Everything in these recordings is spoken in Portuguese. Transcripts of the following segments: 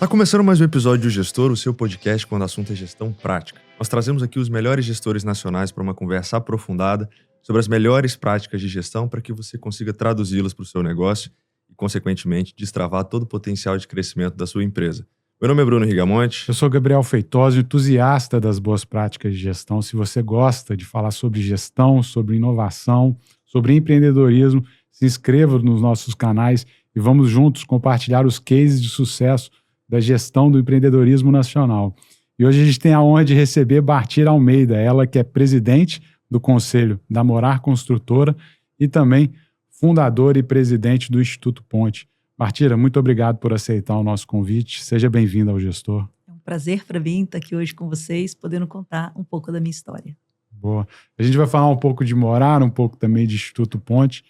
Tá começando mais um episódio do Gestor, o seu podcast quando o assunto é gestão prática. Nós trazemos aqui os melhores gestores nacionais para uma conversa aprofundada sobre as melhores práticas de gestão para que você consiga traduzi-las para o seu negócio e, consequentemente, destravar todo o potencial de crescimento da sua empresa. Meu nome é Bruno Rigamonte. Eu sou Gabriel Feitosa, entusiasta das boas práticas de gestão. Se você gosta de falar sobre gestão, sobre inovação, sobre empreendedorismo, se inscreva nos nossos canais e vamos juntos compartilhar os cases de sucesso da gestão do empreendedorismo nacional. E hoje a gente tem a honra de receber Bartira Almeida, ela que é presidente do Conselho da Morar Construtora e também fundadora e presidente do Instituto Ponte. Bartira, muito obrigado por aceitar o nosso convite. Seja bem-vinda ao Gestor. É um prazer para mim estar aqui hoje com vocês, podendo contar um pouco da minha história. Boa. A gente vai falar um pouco de Morar, um pouco também de Instituto Ponte.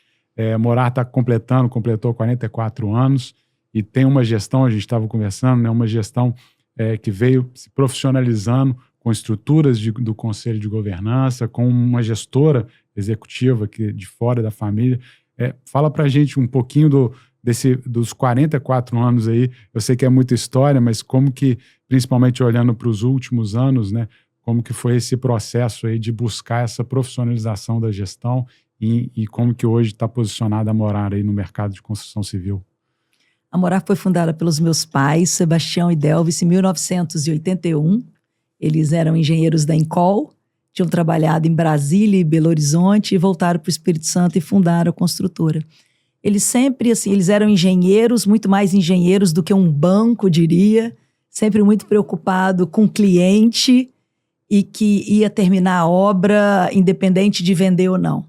Morar completou 44 anos e tem uma gestão, a gente estava conversando, né, uma gestão que veio se profissionalizando com estruturas do Conselho de Governança, com uma gestora executiva de fora da família. Fala para a gente um pouquinho dos 44 anos aí. Eu sei que é muita história, mas como que, principalmente olhando para os últimos anos, né, como que foi esse processo aí de buscar essa profissionalização da gestão e como que hoje está posicionada a Morar aí no mercado de construção civil? A Morar foi fundada pelos meus pais, Sebastião e Delvis, em 1981. Eles eram engenheiros da Encol, tinham trabalhado em Brasília e Belo Horizonte e voltaram para o Espírito Santo e fundaram a construtora. Eles sempre, assim, eles eram engenheiros, muito mais engenheiros do que um banco, diria, sempre muito preocupado com o cliente e que ia terminar a obra independente de vender ou não.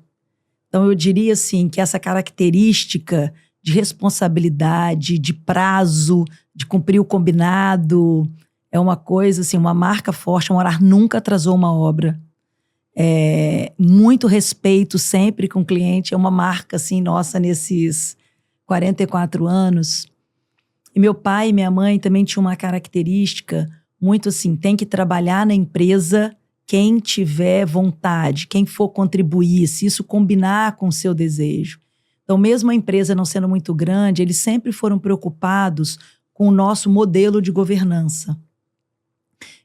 Então, eu diria, assim, que essa característica de responsabilidade, de prazo, de cumprir o combinado, é uma coisa, assim, uma marca forte. A Morar nunca atrasou uma obra. Muito respeito sempre com o cliente, é uma marca, assim, nossa, nesses 44 anos. E meu pai e minha mãe também tinham uma característica muito assim, tem que trabalhar na empresa quem tiver vontade, quem for contribuir, se isso combinar com o seu desejo. Então, mesmo a empresa não sendo muito grande, eles sempre foram preocupados com o nosso modelo de governança.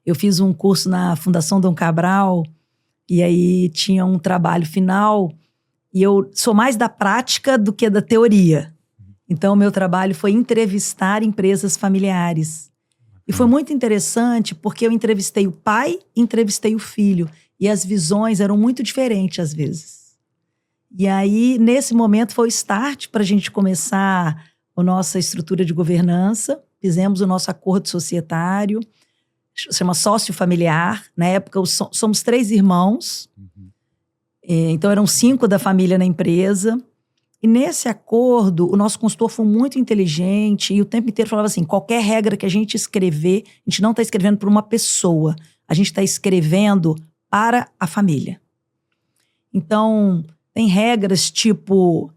Eu fiz um curso na Fundação Dom Cabral e aí tinha um trabalho final e eu sou mais da prática do que da teoria. Então, o meu trabalho foi entrevistar empresas familiares. E foi muito interessante porque eu entrevistei o pai, entrevistei o filho e as visões eram muito diferentes às vezes. E aí, nesse momento, foi o start para a gente começar a nossa estrutura de governança. Fizemos o nosso acordo societário, chama sócio familiar. Na época, somos 3 irmãos. Então, eram 5 da família na empresa. E nesse acordo, o nosso consultor foi muito inteligente e o tempo inteiro falava assim, qualquer regra que a gente escrever, a gente não está escrevendo para uma pessoa, a gente está escrevendo para a família. Então, tem regras tipo,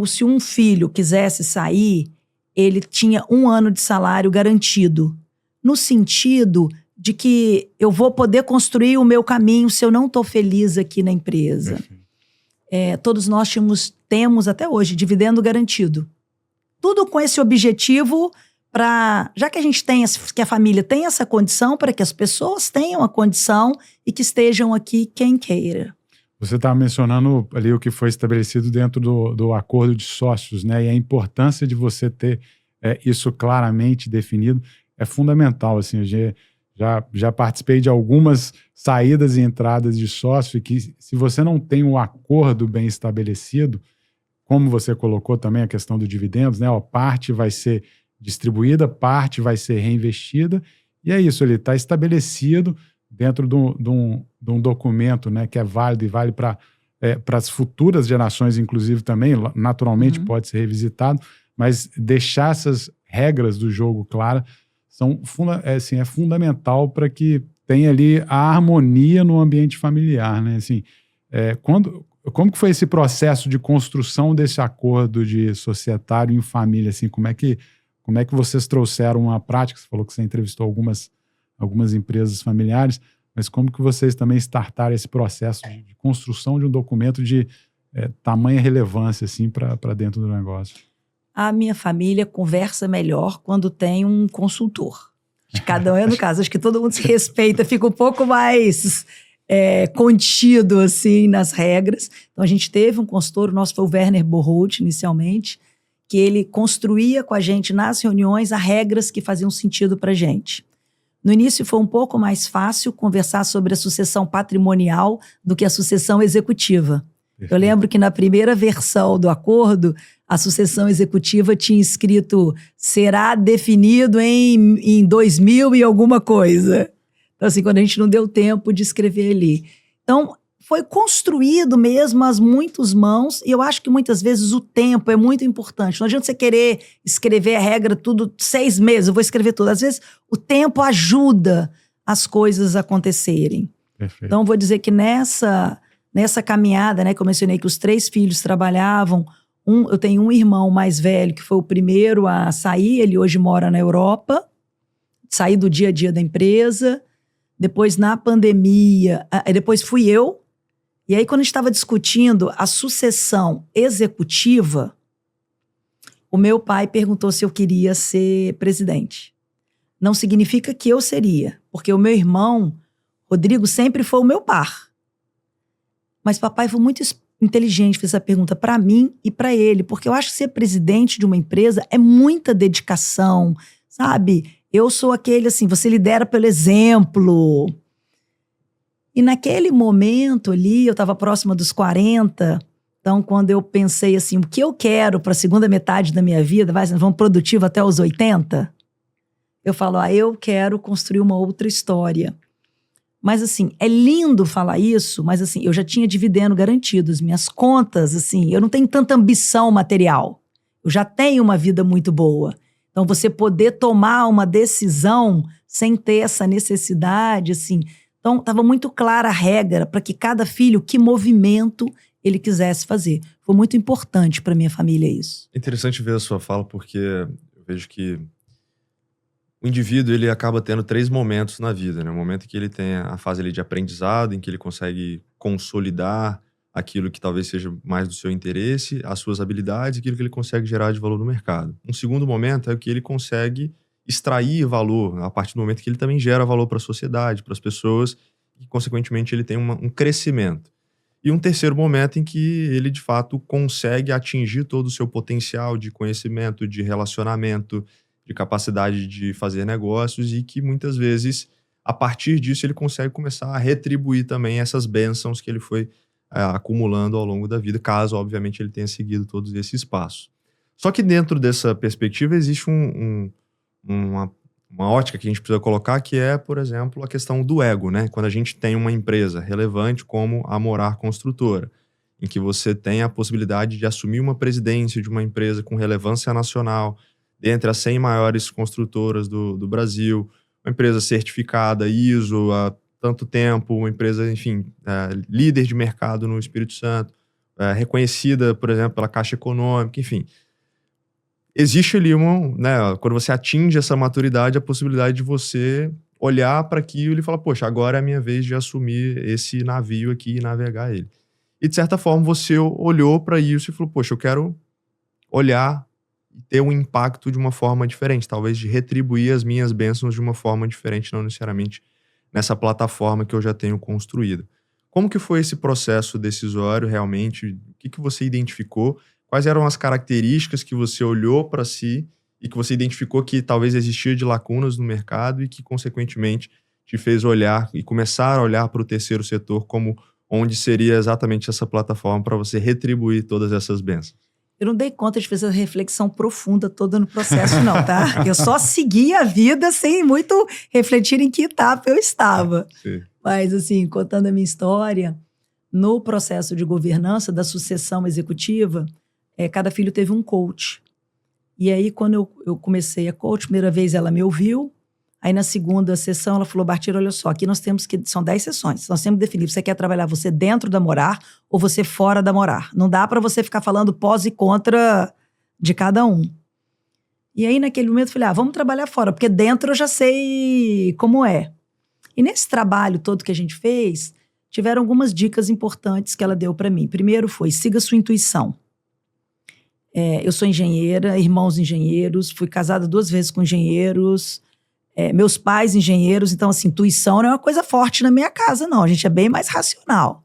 se um filho quisesse sair, ele tinha 1 ano de salário garantido, no sentido de que eu vou poder construir o meu caminho se eu não estou feliz aqui na empresa. Todos nós temos até hoje dividendo garantido. Tudo com esse objetivo já que que a família tem essa condição, para que as pessoas tenham a condição e que estejam aqui quem queira. Você estava mencionando ali o que foi estabelecido dentro do acordo de sócios, né? E a importância de você ter isso claramente definido é fundamental. Assim, já participei de algumas saídas e entradas de sócio e que se você não tem um acordo bem estabelecido, como você colocou também a questão do dividendos, né? Parte vai ser distribuída, parte vai ser reinvestida e é isso, ele está estabelecido dentro de um documento, né, que é válido e vale para as futuras gerações, inclusive também, naturalmente pode ser revisitado, mas deixar essas regras do jogo claras é fundamental para que tenha ali a harmonia no ambiente familiar, né? Assim, como que foi esse processo de construção desse acordo de societário em família? Assim, como é que vocês trouxeram uma prática? Você falou que você entrevistou algumas empresas familiares, mas como que vocês também startaram esse processo de construção de um documento de tamanha relevância assim, para dentro do negócio? A minha família conversa melhor quando tem um consultor. De cada um, no caso, acho que todo mundo se respeita, fica um pouco mais contido, assim, nas regras. Então, a gente teve um consultor, o nosso foi o Werner Borrold, inicialmente, que ele construía com a gente nas reuniões as regras que faziam sentido para a gente. No início foi um pouco mais fácil conversar sobre a sucessão patrimonial do que a sucessão executiva. Eu lembro que na primeira versão do acordo, a sucessão executiva tinha escrito será definido em 2000 e alguma coisa. Então, assim, quando a gente não deu tempo de escrever ali. Então, foi construído mesmo às muitas mãos, e eu acho que muitas vezes o tempo é muito importante. Não adianta você querer escrever a regra tudo 6 meses, eu vou escrever tudo. Às vezes, o tempo ajuda as coisas a acontecerem. Perfeito. Então, vou dizer que nessa caminhada, né, que eu mencionei que os 3 filhos trabalhavam, eu tenho um irmão mais velho, que foi o primeiro a sair, ele hoje mora na Europa, sair do dia a dia da empresa. Depois, na pandemia, depois fui eu. E aí, quando a gente estava discutindo a sucessão executiva, o meu pai perguntou se eu queria ser presidente. Não significa que eu seria, porque o meu irmão, Rodrigo, sempre foi o meu par. Mas papai foi muito inteligente, fez essa pergunta para mim e para ele, porque eu acho que ser presidente de uma empresa é muita dedicação, sabe? Eu sou aquele assim, você lidera pelo exemplo. E naquele momento ali, eu estava próxima dos 40, então quando eu pensei assim, o que eu quero para a segunda metade da minha vida, vamos produtivo até os 80, eu falo, eu quero construir uma outra história. Mas assim, é lindo falar isso, mas assim, eu já tinha dividendo garantido, as minhas contas, assim, eu não tenho tanta ambição material. Eu já tenho uma vida muito boa. Então você poder tomar uma decisão sem ter essa necessidade, assim. Então estava muito clara a regra para que cada filho, que movimento ele quisesse fazer. Foi muito importante para minha família isso. É interessante ver a sua fala, porque eu vejo que o indivíduo ele acaba tendo 3 momentos na vida, né? O momento em que ele tem a fase ali de aprendizado, em que ele consegue consolidar aquilo que talvez seja mais do seu interesse, as suas habilidades, aquilo que ele consegue gerar de valor no mercado. Um segundo momento é o que ele consegue extrair valor a partir do momento que ele também gera valor para a sociedade, para as pessoas, e consequentemente ele tem um crescimento. E um terceiro momento em que ele de fato consegue atingir todo o seu potencial de conhecimento, de relacionamento, de capacidade de fazer negócios, e que muitas vezes, a partir disso, ele consegue começar a retribuir também essas bênçãos que ele foi acumulando ao longo da vida, caso, obviamente, ele tenha seguido todos esses passos. Só que dentro dessa perspectiva existe uma ótica que a gente precisa colocar, que é, por exemplo, a questão do ego, né? Quando a gente tem uma empresa relevante como a Morar Construtora, em que você tem a possibilidade de assumir uma presidência de uma empresa com relevância nacional, dentre as 100 maiores construtoras do Brasil, uma empresa certificada ISO há tanto tempo, uma empresa, enfim, líder de mercado no Espírito Santo, reconhecida, por exemplo, pela Caixa Econômica, enfim. Existe ali quando você atinge essa maturidade, a possibilidade de você olhar para aquilo e falar, poxa, agora é a minha vez de assumir esse navio aqui e navegar ele. E, de certa forma, você olhou para isso e falou, poxa, eu quero olhar e ter um impacto de uma forma diferente, talvez de retribuir as minhas bênçãos de uma forma diferente, não necessariamente nessa plataforma que eu já tenho construída. Como que foi esse processo decisório realmente? O que você identificou? Quais eram as características que você olhou para si e que você identificou que talvez existia de lacunas no mercado e que, consequentemente, te fez olhar e começar a olhar para o terceiro setor como onde seria exatamente essa plataforma para você retribuir todas essas bênçãos? Eu não dei conta de fazer essa reflexão profunda toda no processo, não, tá? Eu só segui a vida sem muito refletir em que etapa eu estava. Sim. Mas, assim, contando a minha história, no processo de governança da sucessão executiva, cada filho teve um coach. E aí, quando eu comecei a coach, primeira vez ela me ouviu, aí na segunda sessão ela falou, Bartira, olha só, aqui nós temos são 10 sessões, nós temos que definir, você quer trabalhar você dentro da Morar ou você fora da Morar. Não dá para você ficar falando pós e contra de cada um. E aí, naquele momento, eu falei, vamos trabalhar fora, porque dentro eu já sei como é. E nesse trabalho todo que a gente fez, tiveram algumas dicas importantes que ela deu para mim. Primeiro foi, siga sua intuição. Eu sou engenheira, irmãos engenheiros, fui casada 2 vezes com engenheiros, meus pais engenheiros. Então, assim, intuição não é uma coisa forte na minha casa, não. A gente é bem mais racional.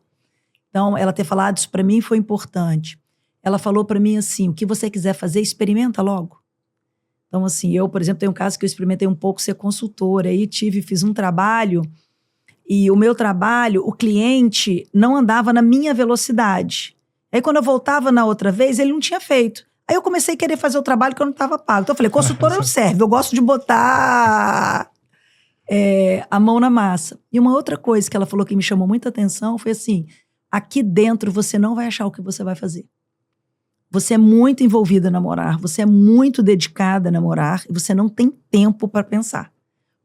Então, ela ter falado isso para mim foi importante. Ela falou para mim assim, o que você quiser fazer, experimenta logo. Então, assim, eu, por exemplo, tenho um caso que eu experimentei um pouco ser consultora. Aí fiz um trabalho, e o meu trabalho, o cliente não andava na minha velocidade. Aí, quando eu voltava na outra vez, ele não tinha feito. Aí eu comecei a querer fazer o trabalho que eu não estava pago. Então eu falei, consultora não serve, eu gosto de botar a mão na massa. E uma outra coisa que ela falou que me chamou muita atenção foi assim, aqui dentro você não vai achar o que você vai fazer. Você é muito envolvida a namorar, você é muito dedicada a namorar e você não tem tempo para pensar.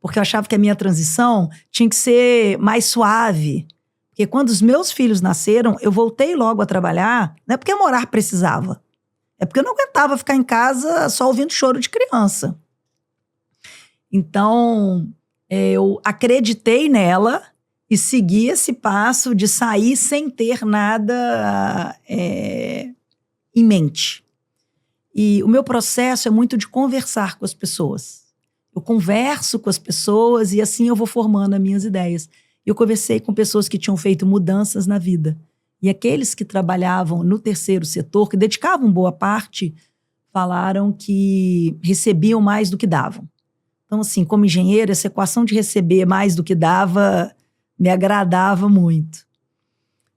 Porque eu achava que a minha transição tinha que ser mais suave. Porque quando os meus filhos nasceram, eu voltei logo a trabalhar, não é porque a morar precisava. É porque eu não aguentava ficar em casa só ouvindo choro de criança. Então, eu acreditei nela e segui esse passo de sair sem ter nada em mente. E o meu processo é muito de conversar com as pessoas. Eu converso com as pessoas e assim eu vou formando as minhas ideias. Eu conversei com pessoas que tinham feito mudanças na vida. E aqueles que trabalhavam no terceiro setor, que dedicavam boa parte, falaram que recebiam mais do que davam. Então, assim, como engenheira, essa equação de receber mais do que dava me agradava muito.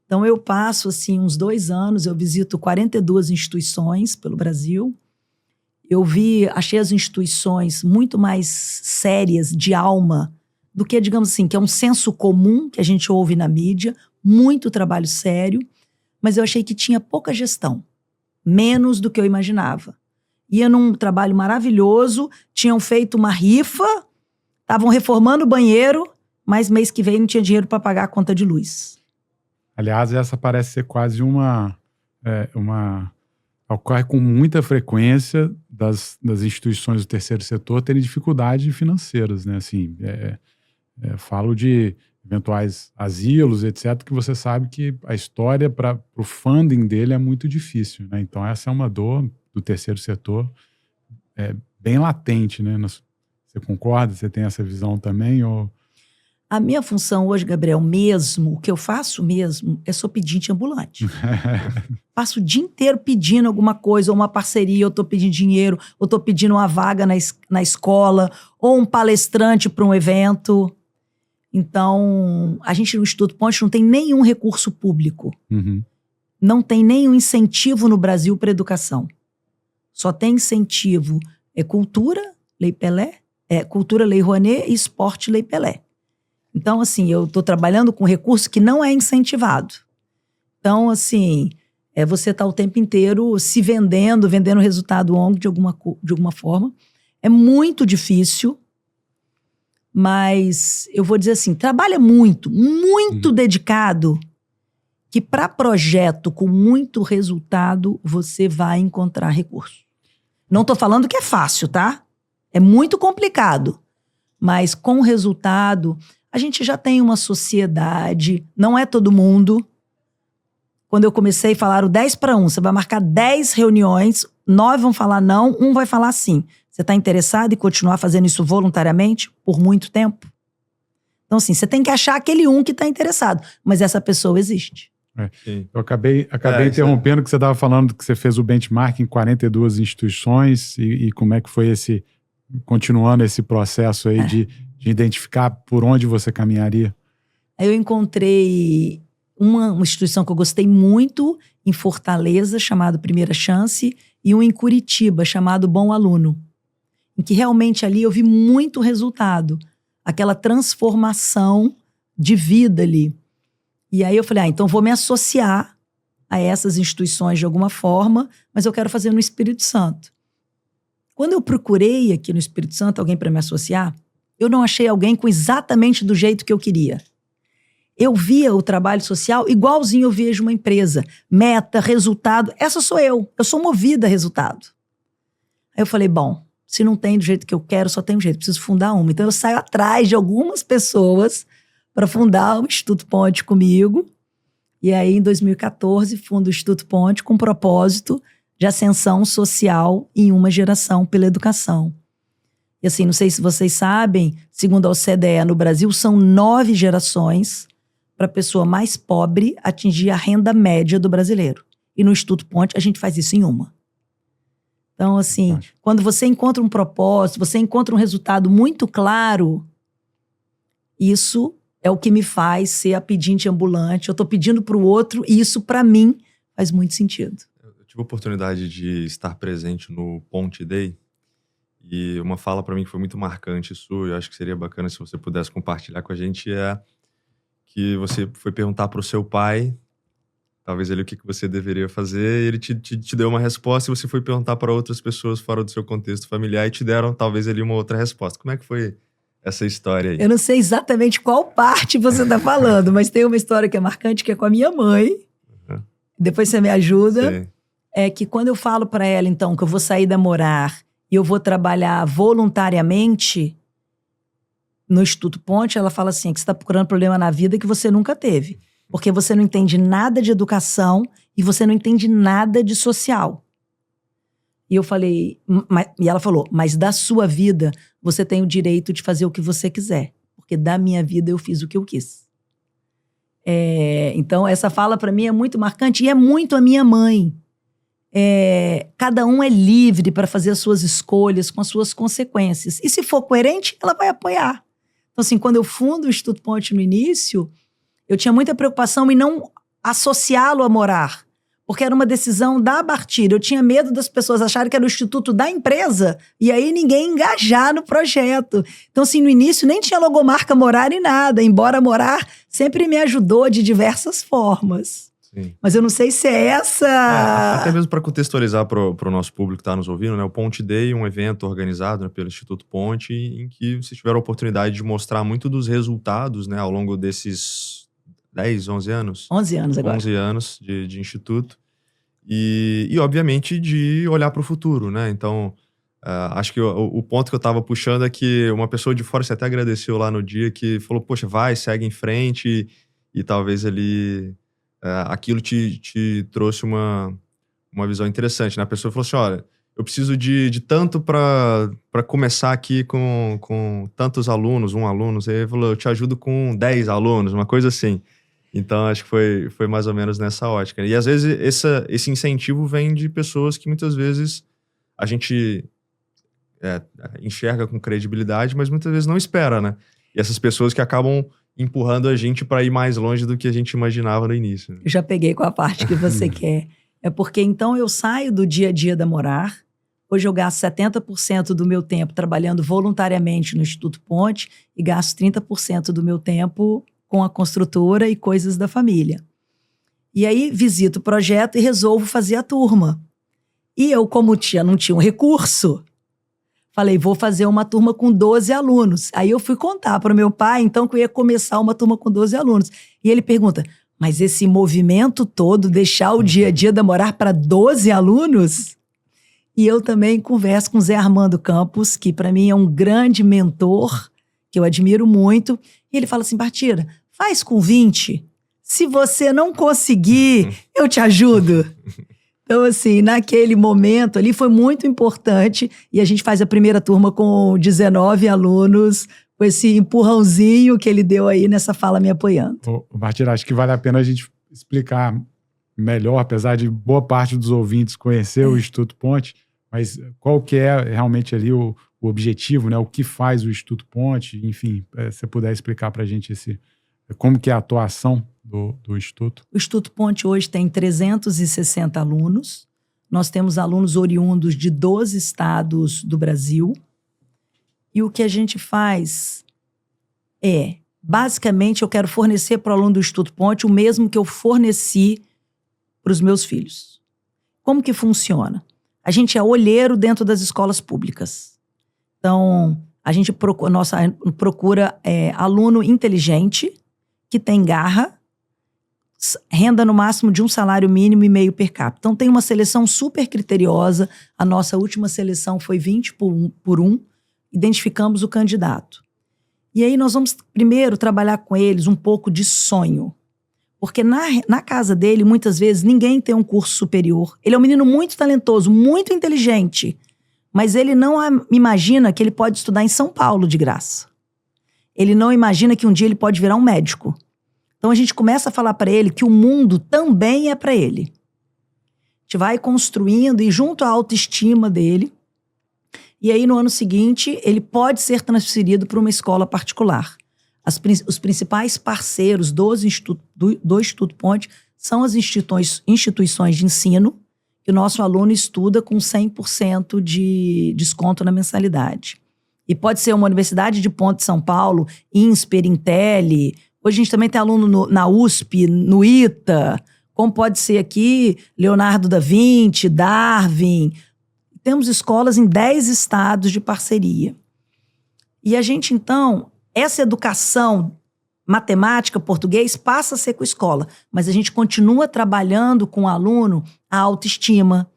Então, eu passo, assim, uns 2 anos, eu visito 42 instituições pelo Brasil. Achei as instituições muito mais sérias, de alma, do que, digamos assim, que é um senso comum que a gente ouve na mídia, muito trabalho sério, mas eu achei que tinha pouca gestão, menos do que eu imaginava. Ia num trabalho maravilhoso, tinham feito uma rifa, estavam reformando o banheiro, mas mês que vem não tinha dinheiro para pagar a conta de luz. Aliás, essa parece ser quase ocorre com muita frequência das instituições do terceiro setor terem dificuldades financeiras, né? Assim, falo de eventuais asilos, etc., que você sabe que a história para o funding dele é muito difícil, né? Então, essa é uma dor do terceiro setor bem latente, né? Você concorda? Você tem essa visão também? Ou... A minha função hoje, Gabriel, mesmo, o que eu faço mesmo, é sou pedinte ambulante. Passo o dia inteiro pedindo alguma coisa, ou uma parceria, ou estou pedindo dinheiro, ou estou pedindo uma vaga na escola, ou um palestrante para um evento. Então, a gente no Instituto Ponte não tem nenhum recurso público. Uhum. Não tem nenhum incentivo no Brasil para educação. Só tem incentivo cultura, Lei Pelé, cultura, Lei Rouanet e esporte, Lei Pelé. Então, assim, eu estou trabalhando com recurso que não é incentivado. Então, assim, você está o tempo inteiro se vendendo resultado ONG de alguma forma. É muito difícil, mas eu vou dizer assim, trabalha muito dedicado, que para projeto com muito resultado, você vai encontrar recurso. Não estou falando que é fácil, tá? É muito complicado, mas com resultado... A gente já tem uma sociedade, não é todo mundo. Quando eu comecei, falaram 10-1, você vai marcar 10 reuniões, 9 vão falar não, 1 vai falar sim. Você está interessado em continuar fazendo isso voluntariamente por muito tempo? Então, assim, você tem que achar aquele 1 que está interessado, mas essa pessoa existe. Eu acabei interrompendo que você estava falando que você fez o benchmark em 42 instituições e como é que foi continuando esse processo aí de identificar por onde você caminharia? Aí eu encontrei uma instituição que eu gostei muito em Fortaleza, chamado Primeira Chance, e um em Curitiba, chamado Bom Aluno, em que realmente ali eu vi muito resultado, aquela transformação de vida ali. E aí eu falei, então vou me associar a essas instituições de alguma forma, mas eu quero fazer no Espírito Santo. Quando eu procurei aqui no Espírito Santo alguém para me associar, eu não achei alguém com exatamente do jeito que eu queria. Eu via o trabalho social igualzinho eu vejo uma empresa. Meta, resultado, essa sou eu. Eu sou movida a resultado. Aí eu falei, bom, se não tem do jeito que eu quero, só tem um jeito, preciso fundar uma. Então eu saio atrás de algumas pessoas para fundar o Instituto Ponte comigo. E aí em 2014 fundo o Instituto Ponte com o propósito de ascensão social em uma geração pela educação. E assim, não sei se vocês sabem, segundo a OCDE no Brasil, são 9 gerações para a pessoa mais pobre atingir a renda média do brasileiro. E no Instituto Ponte a gente faz isso em uma. Então, assim, quando você encontra um propósito, você encontra um resultado muito claro, isso é o que me faz ser a pedinte ambulante. Eu estou pedindo para o outro e isso, para mim, faz muito sentido. Eu tive a oportunidade de estar presente no Ponte Day e uma fala para mim que foi muito marcante sua, eu acho que seria bacana se você pudesse compartilhar com a gente, é que você foi perguntar para o seu pai, talvez ele o que você deveria fazer, e ele te deu uma resposta e você foi perguntar para outras pessoas fora do seu contexto familiar e te deram talvez ali uma outra resposta. Como é que foi essa história aí? Eu não sei exatamente qual parte você está falando, mas tem uma história que é marcante, que é com a minha mãe. Uhum. Depois você me ajuda. Sim. É que quando eu falo para ela, então, que eu vou sair da Morar e eu vou trabalhar voluntariamente no Instituto Ponte, ela fala assim, que você está procurando problema na vida que você nunca teve. Porque você não entende nada de educação e você não entende nada de social. E eu falei, e ela falou, mas da sua vida você tem o direito de fazer o que você quiser. Porque da minha vida eu fiz o que eu quis. Então essa fala para mim é muito marcante e é muito a minha mãe. Cada um é livre para fazer as suas escolhas com as suas consequências. E se for coerente, ela vai apoiar. Então assim, quando eu fundo o Instituto Ponte no início, eu tinha muita preocupação em não associá-lo a Morar. Porque era uma decisão da Bartira. Eu tinha medo das pessoas acharem que era o instituto da empresa e aí ninguém engajar no projeto. Então, assim, no início nem tinha logomarca Morar e nada, embora Morar sempre me ajudou de diversas formas. Sim. Mas eu não sei se é essa... Até mesmo para contextualizar para o nosso público que está nos ouvindo, né? O Ponte Day é um evento organizado, né, pelo Instituto Ponte, em que vocês tiveram a oportunidade de mostrar muito dos resultados, né, ao longo desses 10, 11 anos? 11 anos agora. 11 anos de instituto. E obviamente, de olhar para o futuro, né? Então, acho que o ponto que eu estava puxando é que uma pessoa de fora, você até agradeceu lá no dia, que falou, poxa, vai, segue em frente. E talvez ali aquilo te trouxe uma visão interessante, né? A pessoa falou assim, olha, eu preciso de tanto para começar aqui com tantos alunos, aluno. Aí ele falou, eu te ajudo com 10 alunos, uma coisa assim. Então, acho que foi mais ou menos nessa ótica. E, às vezes, esse incentivo vem de pessoas que, muitas vezes, a gente enxerga com credibilidade, mas muitas vezes não espera, né? E essas pessoas que acabam empurrando a gente para ir mais longe do que a gente imaginava no início. Eu já peguei com a parte que você quer. É porque, então, eu saio do dia a dia da Morar. Hoje eu gasto 70% do meu tempo trabalhando voluntariamente no Instituto Ponte e gasto 30% do meu tempo com a construtora e coisas da família. E aí visito o projeto e resolvo fazer a turma. E eu, como não tinha um recurso, falei, vou fazer uma turma com 12 alunos. Aí eu fui contar para o meu pai, então, que eu ia começar uma turma com 12 alunos. E ele pergunta, mas esse movimento todo, deixar o dia a dia da Morar para 12 alunos? E eu também converso com o Zé Armando Campos, que para mim é um grande mentor, que eu admiro muito. E ele fala assim, Bartira, faz com 20. Se você não conseguir, eu te ajudo. Então, assim, naquele momento ali foi muito importante. E a gente faz a primeira turma com 19 alunos, com esse empurrãozinho que ele deu aí nessa fala me apoiando. Bartira, acho que vale a pena a gente explicar melhor, apesar de boa parte dos ouvintes conhecer o Instituto Ponte, mas qual que é realmente ali o objetivo, né? O que faz o Instituto Ponte, enfim, se você puder explicar para a gente como que é a atuação do Instituto. O Instituto Ponte hoje tem 360 alunos. Nós temos alunos oriundos de 12 estados do Brasil. E o que a gente faz basicamente, eu quero fornecer para o aluno do Instituto Ponte o mesmo que eu forneci para os meus filhos. Como que funciona? A gente é olheiro dentro das escolas públicas. Então, a gente procura aluno inteligente, que tem garra, renda no máximo de um salário mínimo e meio per capita. Então, tem uma seleção super criteriosa. A nossa última seleção foi 20 por 1. Identificamos o candidato. E aí nós vamos primeiro trabalhar com eles um pouco de sonho. Porque na casa dele, muitas vezes, ninguém tem um curso superior. Ele é um menino muito talentoso, muito inteligente. Mas ele não imagina que ele pode estudar em São Paulo de graça. Ele não imagina que um dia ele pode virar um médico. Então a gente começa a falar para ele que o mundo também é para ele. A gente vai construindo e junto à autoestima dele. E aí no ano seguinte ele pode ser transferido para uma escola particular. Os principais parceiros do Instituto Ponte são as instituições de ensino, que o nosso aluno estuda com 100% de desconto na mensalidade. E pode ser uma universidade de Ponte de São Paulo, INSPER, Intel. Hoje a gente também tem aluno na USP, no ITA, como pode ser aqui Leonardo da Vinci, Darwin. Temos escolas em 10 estados de parceria. E a gente, então, essa educação matemática, português, passa a ser com a escola. Mas a gente continua trabalhando com o aluno a autoestima.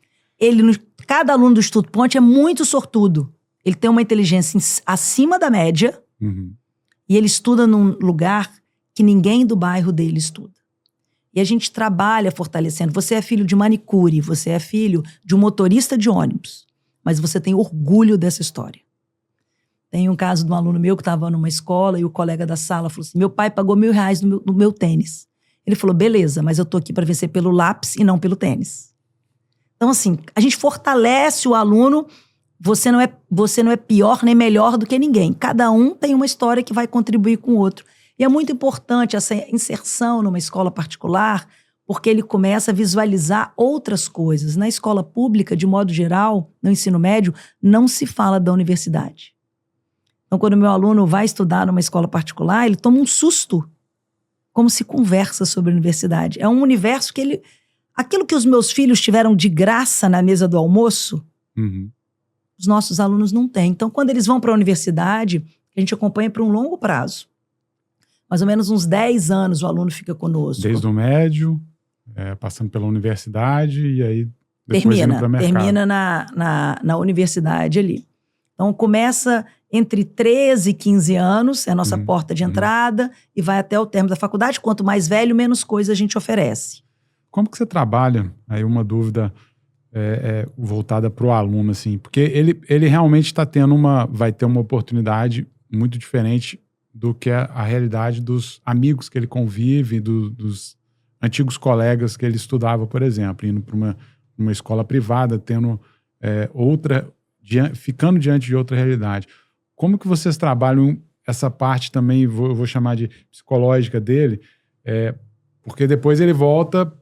Cada aluno do Instituto Ponte é muito sortudo. Ele tem uma inteligência acima da média e ele estuda num lugar que ninguém do bairro dele estuda. E a gente trabalha fortalecendo. Você é filho de manicure, você é filho de um motorista de ônibus, mas você tem orgulho dessa história. Tem um caso de um aluno meu que estava numa escola e o colega da sala falou assim, meu pai pagou R$1.000 no meu tênis. Ele falou, beleza, mas eu tô aqui para vencer pelo lápis e não pelo tênis. Então, assim, a gente fortalece o aluno. Você não é pior nem melhor do que ninguém. Cada um tem uma história que vai contribuir com o outro. E é muito importante essa inserção numa escola particular, porque ele começa a visualizar outras coisas. Na escola pública, de modo geral, no ensino médio, não se fala da universidade. Então, quando o meu aluno vai estudar numa escola particular, ele toma um susto, como se conversa sobre a universidade. É um universo que aquilo que os meus filhos tiveram de graça na mesa do almoço, os nossos alunos não têm. Então, quando eles vão para a universidade, a gente acompanha para um longo prazo. Mais ou menos uns 10 anos o aluno fica conosco. Desde o médio, passando pela universidade e aí depois indo para o mercado. Termina na universidade ali. Então, começa entre 13 e 15 anos, é a nossa porta de entrada, e vai até o término da faculdade. Quanto mais velho, menos coisa a gente oferece. Como que você trabalha? Aí uma dúvida voltada para o aluno, assim, porque ele realmente vai ter uma oportunidade muito diferente do que a realidade dos amigos que ele convive, dos antigos colegas que ele estudava, por exemplo, indo para uma escola privada, tendo ficando diante de outra realidade. Como que vocês trabalham essa parte também, eu vou chamar de psicológica dele, porque depois ele volta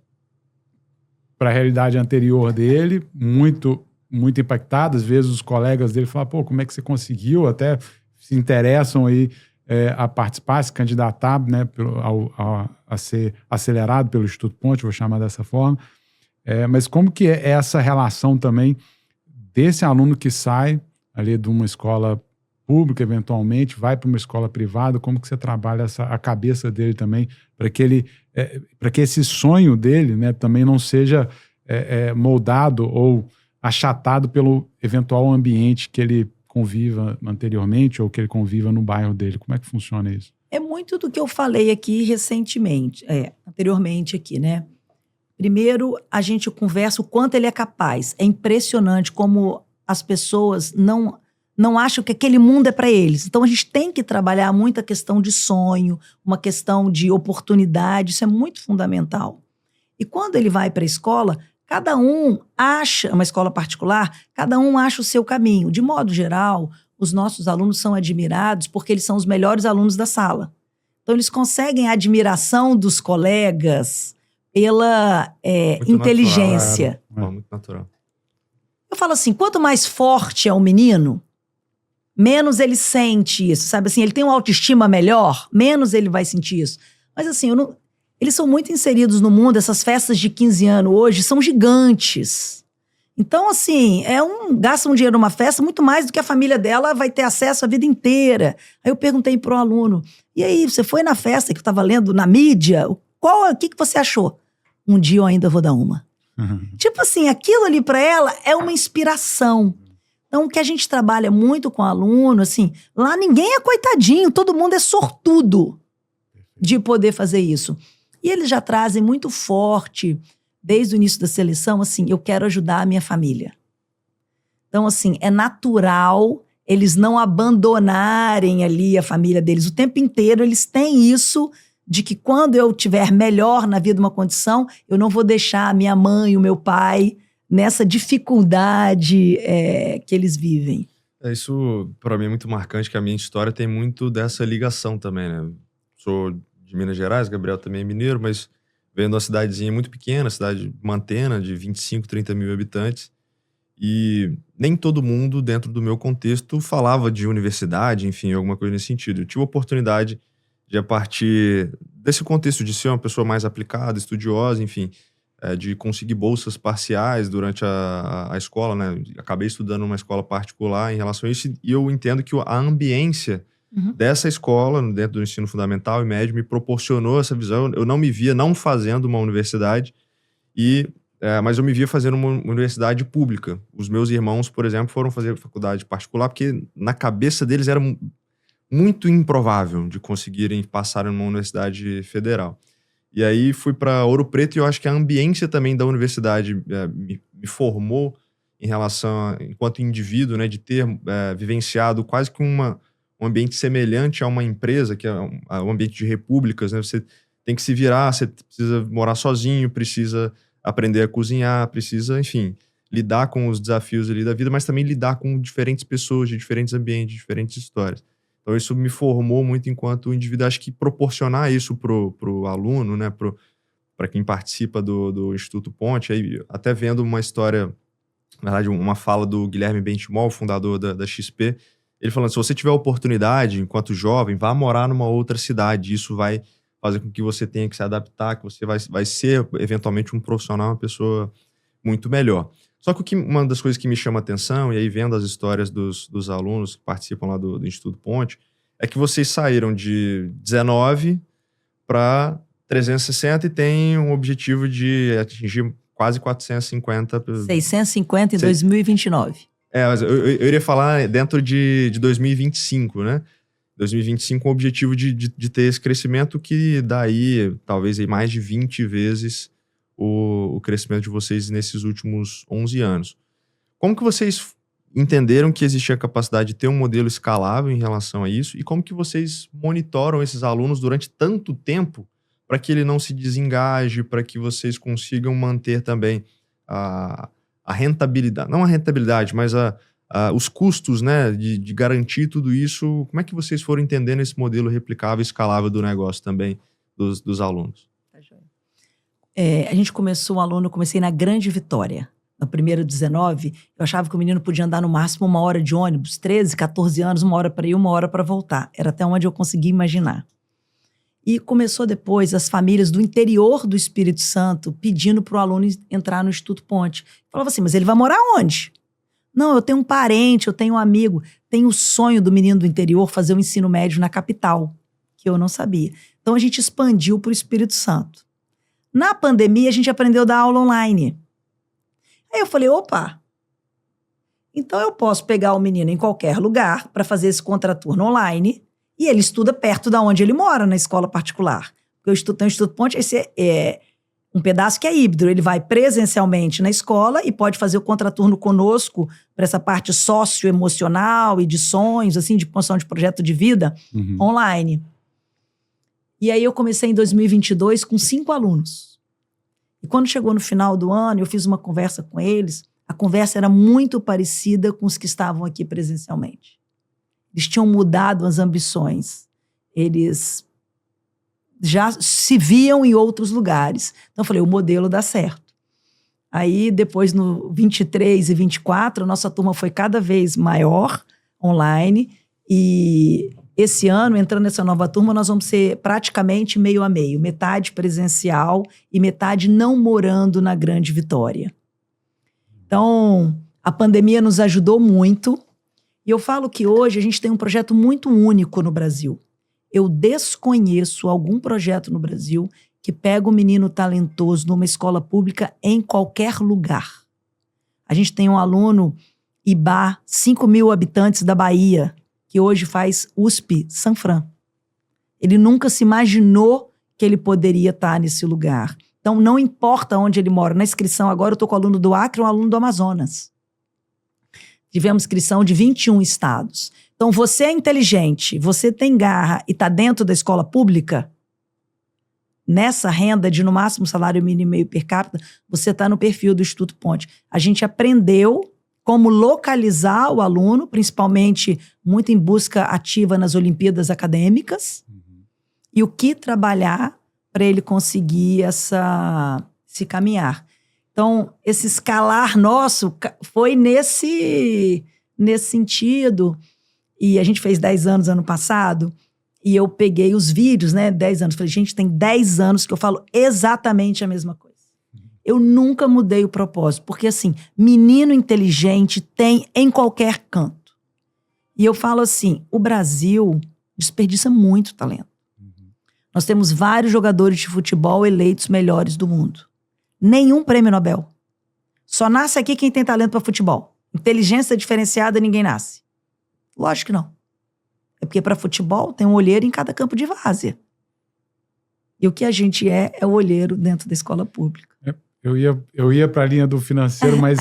para a realidade anterior dele, muito, muito impactado. Às vezes os colegas dele falam, pô, como é que você conseguiu? Até se interessam aí a participar, se candidatar, né, a ser acelerado pelo Instituto Ponte, vou chamar dessa forma. Mas como que é essa relação também desse aluno que sai ali de uma escola pública, eventualmente, vai para uma escola privada, como que você trabalha a cabeça dele também, para que esse sonho dele, né, também não seja moldado ou achatado pelo eventual ambiente que ele conviva anteriormente ou que ele conviva no bairro dele. Como é que funciona isso? É muito do que eu falei aqui anteriormente aqui, né? Primeiro, a gente conversa o quanto ele é capaz. É impressionante como as pessoas não acham que aquele mundo é para eles. Então, a gente tem que trabalhar muito a questão de sonho, uma questão de oportunidade, isso é muito fundamental. E quando ele vai para a escola, cada um acha, uma escola particular, cada um acha o seu caminho. De modo geral, os nossos alunos são admirados porque eles são os melhores alunos da sala. Então, eles conseguem a admiração dos colegas pela inteligência. Muito natural. Eu falo assim, quanto mais forte é o menino, menos ele sente isso, sabe? Assim, ele tem uma autoestima melhor, menos ele vai sentir isso. Mas assim, eles são muito inseridos no mundo, essas festas de 15 anos hoje são gigantes. Então, assim, gasta um dinheiro numa festa muito mais do que a família dela vai ter acesso a vida inteira. Aí eu perguntei pro aluno, e aí, você foi na festa que eu estava lendo na mídia? O que você achou? Um dia eu ainda vou dar uma. Tipo assim, aquilo ali para ela é uma inspiração. Então, o que a gente trabalha muito com o aluno, assim, lá ninguém é coitadinho, todo mundo é sortudo de poder fazer isso. E eles já trazem muito forte, desde o início da seleção, assim, eu quero ajudar a minha família. Então, assim, é natural eles não abandonarem ali a família deles. O tempo inteiro eles têm isso de que quando eu tiver melhor na vida, uma condição, eu não vou deixar a minha mãe, o meu pai, nessa dificuldade que eles vivem. Isso, para mim, é muito marcante, que a minha história tem muito dessa ligação também, né? Sou de Minas Gerais, Gabriel também é mineiro, mas venho de uma cidadezinha muito pequena, cidade Mantena, de 25, 30 mil habitantes. E nem todo mundo, dentro do meu contexto, falava de universidade, enfim, alguma coisa nesse sentido. Eu tive a oportunidade de, a partir desse contexto de ser uma pessoa mais aplicada, estudiosa, enfim, de conseguir bolsas parciais durante a escola, né? Acabei estudando numa escola particular em relação a isso, e eu entendo que a ambiência dessa escola, dentro do ensino fundamental e médio, me proporcionou essa visão. Eu não me via não fazendo uma universidade, mas eu me via fazendo uma universidade pública. Os meus irmãos, por exemplo, foram fazer faculdade particular, porque na cabeça deles era muito improvável de conseguirem passar numa universidade federal. E aí fui para Ouro Preto, e eu acho que a ambiência também da universidade me formou em relação enquanto indivíduo, né, de ter vivenciado quase que um ambiente semelhante a uma empresa, que é um ambiente de repúblicas, né? Você tem que se virar, você precisa morar sozinho, precisa aprender a cozinhar, precisa, enfim, lidar com os desafios ali da vida, mas também lidar com diferentes pessoas, de diferentes ambientes, de diferentes histórias. Então isso me formou muito enquanto indivíduo. Acho que proporcionar isso pro aluno, né, para quem participa do Instituto Ponte, aí até vendo uma história, na verdade, uma fala do Guilherme Benchimol, fundador da XP, ele falando, se você tiver a oportunidade, enquanto jovem, vá morar numa outra cidade, isso vai fazer com que você tenha que se adaptar, que você vai ser, eventualmente, um profissional, uma pessoa muito melhor. Só que uma das coisas que me chama a atenção, e aí vendo as histórias dos alunos que participam lá do Instituto Ponte, é que vocês saíram de 19 para 360 e têm um objetivo de atingir quase 450... 650 em 2029. Mas eu iria falar dentro de 2025, né? 2025 com o objetivo de ter esse crescimento que dá aí, talvez, aí mais de 20 vezes o crescimento de vocês nesses últimos 11 anos. Como que vocês entenderam que existia a capacidade de ter um modelo escalável em relação a isso? E como que vocês monitoram esses alunos durante tanto tempo para que ele não se desengaje, para que vocês consigam manter também a rentabilidade, não a rentabilidade, mas os custos, né, de garantir tudo isso? Como é que vocês foram entendendo esse modelo replicável e escalável do negócio também dos alunos? A gente começou comecei na Grande Vitória. No primeiro 19, eu achava que o menino podia andar no máximo 1 hora de ônibus, 13, 14 anos, 1 hora para ir, 1 hora para voltar. Era até onde eu conseguia imaginar. E começou depois as famílias do interior do Espírito Santo pedindo para o aluno entrar no Instituto Ponte. Falava assim, mas ele vai morar onde? Não, eu tenho um parente, eu tenho um amigo. Tem o sonho do menino do interior fazer o ensino médio na capital, que eu não sabia. Então a gente expandiu para o Espírito Santo. Na pandemia, a gente aprendeu a dar aula online. Aí eu falei, opa, então eu posso pegar o menino em qualquer lugar para fazer esse contraturno online e ele estuda perto da onde ele mora, na escola particular. Porque eu tenho o Instituto Ponte, esse é um pedaço que é híbrido. Ele vai presencialmente na escola e pode fazer o contraturno conosco para essa parte socioemocional e de sonhos, assim, de construção de projeto de vida online. E aí eu comecei em 2022 com 5 alunos. E quando chegou no final do ano, eu fiz uma conversa com eles. A conversa era muito parecida com os que estavam aqui presencialmente. Eles tinham mudado as ambições. Eles já se viam em outros lugares. Então eu falei, o modelo dá certo. Aí depois no 23 e 24, a nossa turma foi cada vez maior online. E esse ano, entrando nessa nova turma, nós vamos ser praticamente meio a meio. Metade presencial e metade não morando na Grande Vitória. Então, a pandemia nos ajudou muito. E eu falo que hoje a gente tem um projeto muito único no Brasil. Eu desconheço algum projeto no Brasil que pega um menino talentoso numa escola pública em qualquer lugar. A gente tem um aluno, Ibá, 5 mil habitantes da Bahia, que hoje faz USP Sanfran. Ele nunca se imaginou que ele poderia estar nesse lugar. Então, não importa onde ele mora. Na inscrição agora, eu estou com um aluno do Acre e um aluno do Amazonas. Tivemos inscrição de 21 estados. Então, você é inteligente, você tem garra e está dentro da escola pública, nessa renda de no máximo salário mínimo e meio per capita, você está no perfil do Instituto Ponte. A gente aprendeu como localizar o aluno, principalmente muito em busca ativa nas Olimpíadas acadêmicas, e o que trabalhar para ele conseguir esse caminhar. Então, esse escalar nosso foi nesse sentido. E a gente fez 10 anos ano passado, e eu peguei os vídeos, né, 10 anos. Falei, gente, tem 10 anos que eu falo exatamente a mesma coisa. Eu nunca mudei o propósito, porque assim, menino inteligente tem em qualquer canto. E eu falo assim, o Brasil desperdiça muito talento. Nós temos vários jogadores de futebol eleitos melhores do mundo. Nenhum prêmio Nobel. Só nasce aqui quem tem talento para futebol. Inteligência diferenciada, ninguém nasce. Lógico que não. É porque para futebol tem um olheiro em cada campo de várzea. E o que a gente é o olheiro dentro da escola pública. Eu ia para a linha do financeiro, mas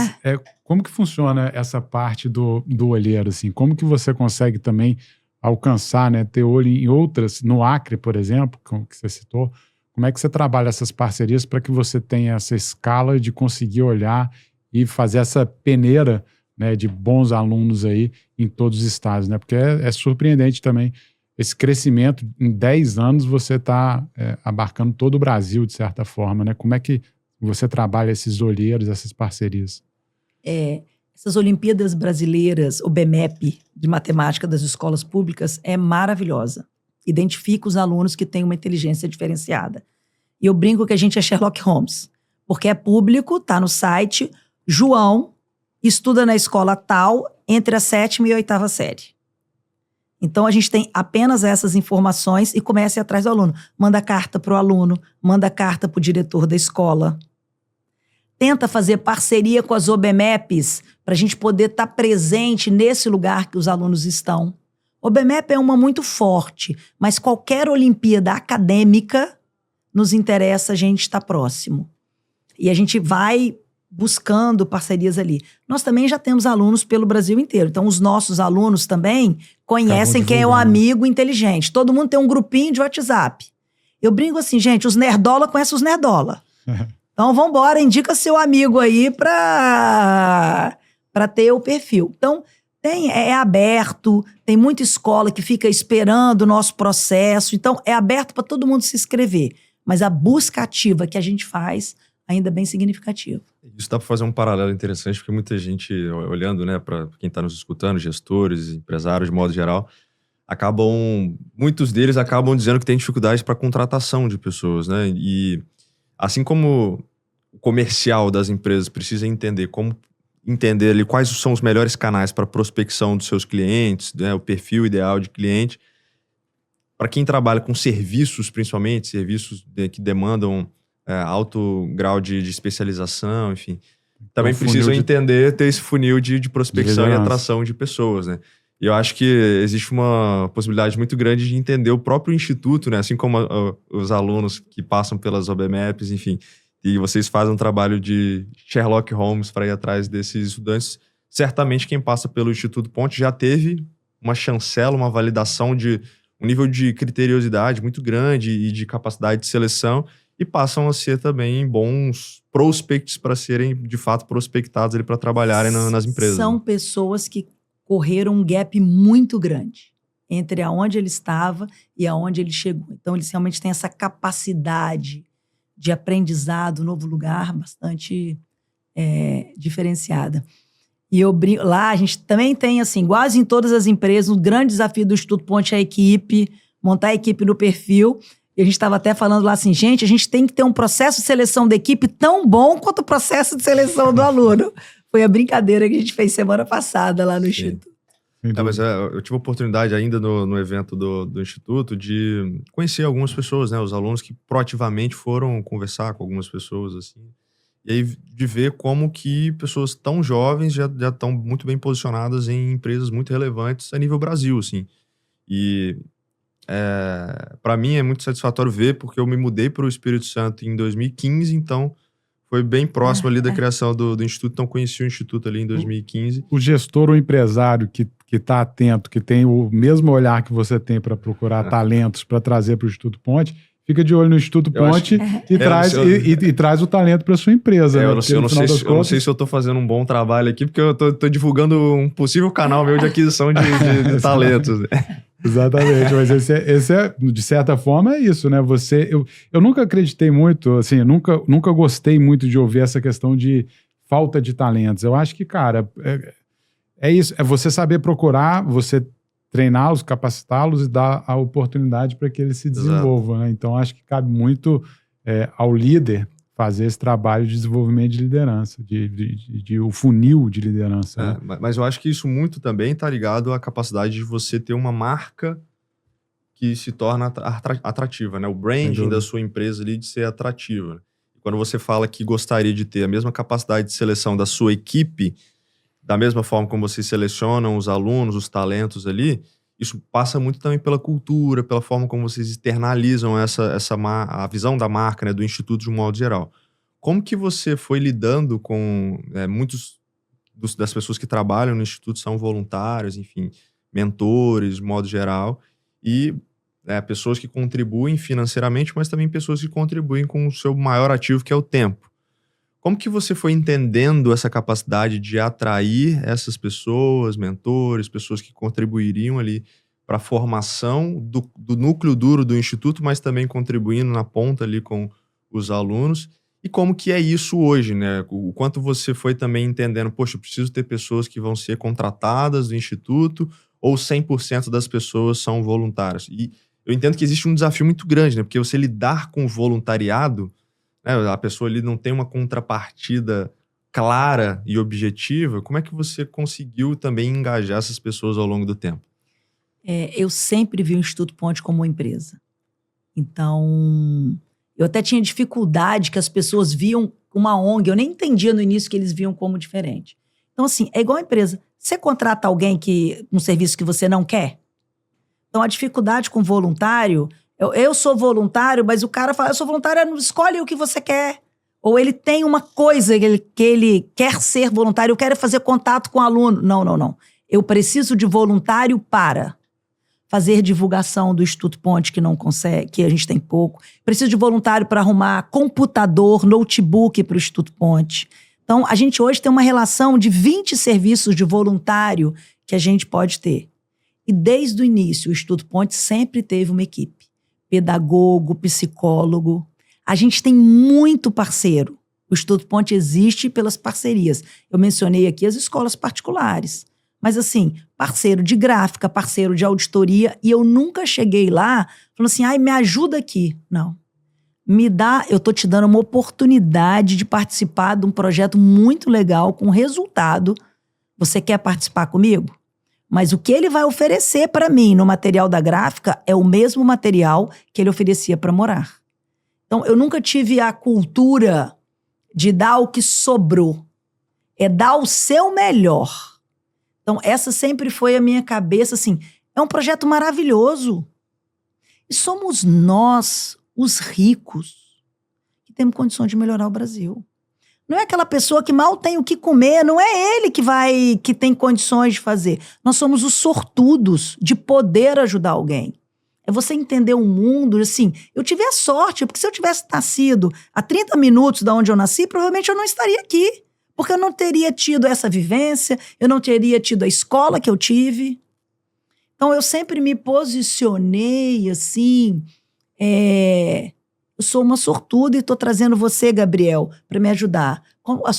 como que funciona essa parte do olheiro? Assim? Como que você consegue também alcançar, né, ter olho em outras, no Acre, por exemplo, como que você citou, como é que você trabalha essas parcerias para que você tenha essa escala de conseguir olhar e fazer essa peneira, né, de bons alunos aí em todos os estados, né? Porque é surpreendente também esse crescimento. Em 10 anos você está abarcando todo o Brasil, de certa forma, né? Como é que você trabalha esses olheiros, essas parcerias? Essas Olimpíadas Brasileiras, o BMEP, de matemática das escolas públicas, é maravilhosa. Identifica os alunos que têm uma inteligência diferenciada. E eu brinco que a gente é Sherlock Holmes, porque é público, está no site. João estuda na escola tal entre a 7ª e a 8ª série. Então, a gente tem apenas essas informações e começa a ir atrás do aluno. Manda carta para o aluno, manda carta para o diretor da escola. Tenta fazer parceria com as OBMEPs para a gente poder estar presente nesse lugar que os alunos estão. O OBMEP é uma muito forte, mas qualquer Olimpíada acadêmica nos interessa a gente estar próximo. E a gente vai buscando parcerias ali. Nós também já temos alunos pelo Brasil inteiro. Então, os nossos alunos também conhecem quem é o amigo inteligente. Todo mundo tem um grupinho de WhatsApp. Eu brinco assim, gente, os nerdola conhecem os nerdola. Então, vamos embora, indica seu amigo aí para ter o perfil. Então, é aberto, tem muita escola que fica esperando o nosso processo. Então, é aberto para todo mundo se inscrever. Mas a busca ativa que a gente faz ainda é bem significativa. Isso dá para fazer um paralelo interessante, porque muita gente, olhando, né, para quem está nos escutando, gestores, empresários de modo geral, muitos deles acabam dizendo que tem dificuldade para contratação de pessoas, né? E assim como o comercial das empresas precisa entender ali quais são os melhores canais para prospecção dos seus clientes, né, o perfil ideal de cliente, para quem trabalha com serviços, principalmente, serviços que demandam alto grau de especialização, enfim, também precisam entender, ter esse funil de prospecção e atração de pessoas, né? E eu acho que existe uma possibilidade muito grande de entender o próprio instituto, né? Assim como os alunos que passam pelas OBMEPs, enfim, e vocês fazem um trabalho de Sherlock Holmes para ir atrás desses estudantes. Certamente quem passa pelo Instituto Ponte já teve uma chancela, uma validação de um nível de criteriosidade muito grande e de capacidade de seleção, e passam a ser também bons prospects para serem, de fato, prospectados ali para trabalharem nas empresas. São pessoas que correram um gap muito grande entre aonde ele estava e aonde ele chegou. Então, eles realmente têm essa capacidade de aprendizado, novo lugar, bastante diferenciada. E lá a gente também tem, assim, quase em todas as empresas, um grande desafio do Instituto Ponte é a equipe, montar a equipe no perfil. E a gente estava até falando lá assim, gente, a gente tem que ter um processo de seleção da equipe tão bom quanto o processo de seleção do aluno. Foi a brincadeira que a gente fez semana passada lá no Instituto. Mas eu tive a oportunidade ainda no evento do Instituto de conhecer algumas pessoas, né? Os alunos que proativamente foram conversar com algumas pessoas, assim. E aí de ver como que pessoas tão jovens já estão muito bem posicionadas em empresas muito relevantes a nível Brasil, assim. E para mim é muito satisfatório ver, porque eu me mudei para o Espírito Santo em 2015, então foi bem próximo ali da criação do Instituto, então conheci o Instituto ali em 2015. O gestor, o empresário que está atento, que tem o mesmo olhar que você tem para procurar talentos para trazer para o Instituto Ponte, fica de olho no Instituto Ponte e traz o talento para sua empresa. Eu não sei se eu estou fazendo um bom trabalho aqui, porque eu estou divulgando um possível canal meu de aquisição de talentos. Exatamente, mas esse é, de certa forma, é isso, né? Eu nunca acreditei muito, assim, eu nunca gostei muito de ouvir essa questão de falta de talentos. Eu acho que, cara, é isso, é você saber procurar, você treiná-los, capacitá-los e dar a oportunidade para que eles se desenvolvam, né? Então, acho que cabe muito ao líder fazer esse trabalho de desenvolvimento de liderança, de o funil de liderança. Né? Mas eu acho que isso muito também está ligado à capacidade de você ter uma marca que se torna atrativa, né? O branding da sua empresa ali de ser atrativa. Quando você fala que gostaria de ter a mesma capacidade de seleção da sua equipe, da mesma forma como vocês selecionam os alunos, os talentos ali, isso passa muito também pela cultura, pela forma como vocês externalizam a visão da marca, né, do Instituto de um modo geral. Como que você foi lidando com muitos das pessoas que trabalham no Instituto são voluntários, enfim, mentores, de modo geral, e pessoas que contribuem financeiramente, mas também pessoas que contribuem com o seu maior ativo, que é o tempo. Como que você foi entendendo essa capacidade de atrair essas pessoas, mentores, pessoas que contribuiriam ali para a formação do núcleo duro do Instituto, mas também contribuindo na ponta ali com os alunos? E como que é isso hoje, né? O quanto você foi também entendendo, poxa, eu preciso ter pessoas que vão ser contratadas do Instituto ou 100% das pessoas são voluntárias? E eu entendo que existe um desafio muito grande, né? Porque você lidar com o voluntariado, a pessoa ali não tem uma contrapartida clara e objetiva. Como é que você conseguiu também engajar essas pessoas ao longo do tempo? Eu sempre vi o Instituto Ponte como uma empresa. Então, eu até tinha dificuldade que as pessoas viam uma ONG. Eu nem entendia no início que eles viam como diferente. Então, assim, é igual a empresa. Você contrata alguém um serviço que você não quer? Então, a dificuldade com voluntário... Eu sou voluntário, mas o cara fala, eu sou voluntário, escolhe o que você quer. Ou ele tem uma coisa que ele quer ser voluntário, eu quero fazer contato com o aluno. Não. Eu preciso de voluntário para fazer divulgação do Instituto Ponte, que não consegue, que a gente tem pouco. Preciso de voluntário para arrumar computador, notebook para o Instituto Ponte. Então, a gente hoje tem uma relação de 20 serviços de voluntário que a gente pode ter. E desde o início, o Instituto Ponte sempre teve uma equipe. Pedagogo, psicólogo. A gente tem muito parceiro. O Instituto Ponte existe pelas parcerias. Eu mencionei aqui as escolas particulares. Mas assim, parceiro de gráfica, parceiro de auditoria. E eu nunca cheguei lá falando assim, me ajuda aqui. Não. Eu estou te dando uma oportunidade de participar de um projeto muito legal, com resultado. Você quer participar comigo? Mas o que ele vai oferecer para mim no material da gráfica é o mesmo material que ele oferecia para morar. Então, eu nunca tive a cultura de dar o que sobrou. É dar o seu melhor. Então, essa sempre foi a minha cabeça, assim, é um projeto maravilhoso. E somos nós, os ricos, que temos condições de melhorar o Brasil. Não é aquela pessoa que mal tem o que comer, não é ele que tem condições de fazer. Nós somos os sortudos de poder ajudar alguém. É você entender o mundo, assim, eu tive a sorte, porque se eu tivesse nascido a 30 minutos de onde eu nasci, provavelmente eu não estaria aqui. Porque eu não teria tido essa vivência, eu não teria tido a escola que eu tive. Então, eu sempre me posicionei, assim, eu sou uma sortuda e estou trazendo você, Gabriel, para me ajudar.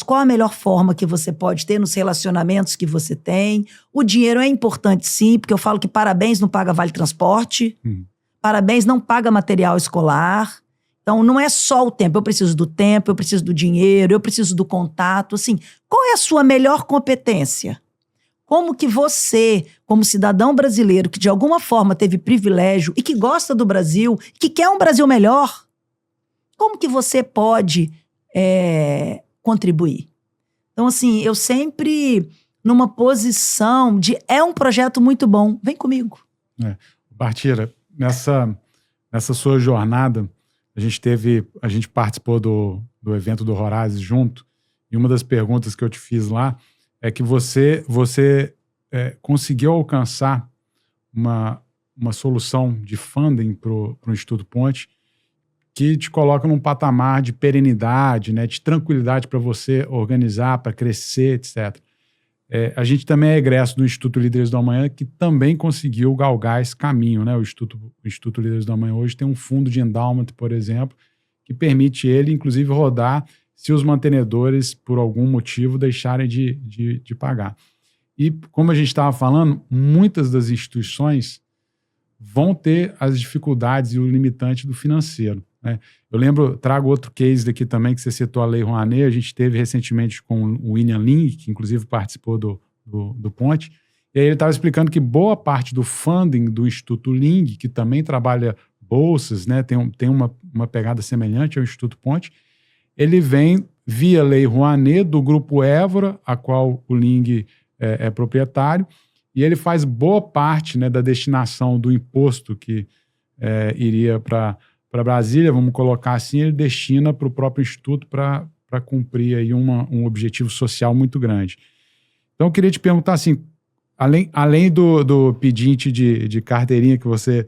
Qual a melhor forma que você pode ter nos relacionamentos que você tem? O dinheiro é importante, sim, porque eu falo que parabéns não paga vale transporte, parabéns não paga material escolar. Então, não é só o tempo. Eu preciso do tempo, eu preciso do dinheiro, eu preciso do contato. Assim, qual é a sua melhor competência? Como que você, como cidadão brasileiro, que de alguma forma teve privilégio e que gosta do Brasil, que quer um Brasil melhor, como que você pode contribuir? Então, assim, eu sempre numa posição de é um projeto muito bom, vem comigo. Bartira, nessa sua jornada, a gente participou do evento do Horizon junto, e uma das perguntas que eu te fiz lá é que você conseguiu alcançar uma solução de funding para o Instituto Ponte que te coloca num patamar de perenidade, né, de tranquilidade para você organizar, para crescer, etc. A gente também é egresso do Instituto Líderes do Amanhã, que também conseguiu galgar esse caminho, né? O Instituto Líderes do Amanhã hoje tem um fundo de endowment, por exemplo, que permite ele, inclusive, rodar se os mantenedores, por algum motivo, deixarem de pagar. E, como a gente estava falando, muitas das instituições vão ter as dificuldades e o limitante do financeiro, né? Eu trago outro case daqui também, que você citou a Lei Rouanet. A gente teve recentemente com o William Ling, que inclusive participou do Ponte, e aí ele estava explicando que boa parte do funding do Instituto Ling, que também trabalha bolsas, né, tem uma pegada semelhante ao Instituto Ponte, ele vem via Lei Rouanet do Grupo Évora, a qual o Ling é proprietário, e ele faz boa parte, né, da destinação do imposto que iria para Brasília, vamos colocar assim, ele destina para o próprio Instituto para cumprir aí um objetivo social muito grande. Então, eu queria te perguntar assim, além do pedinte de carteirinha que você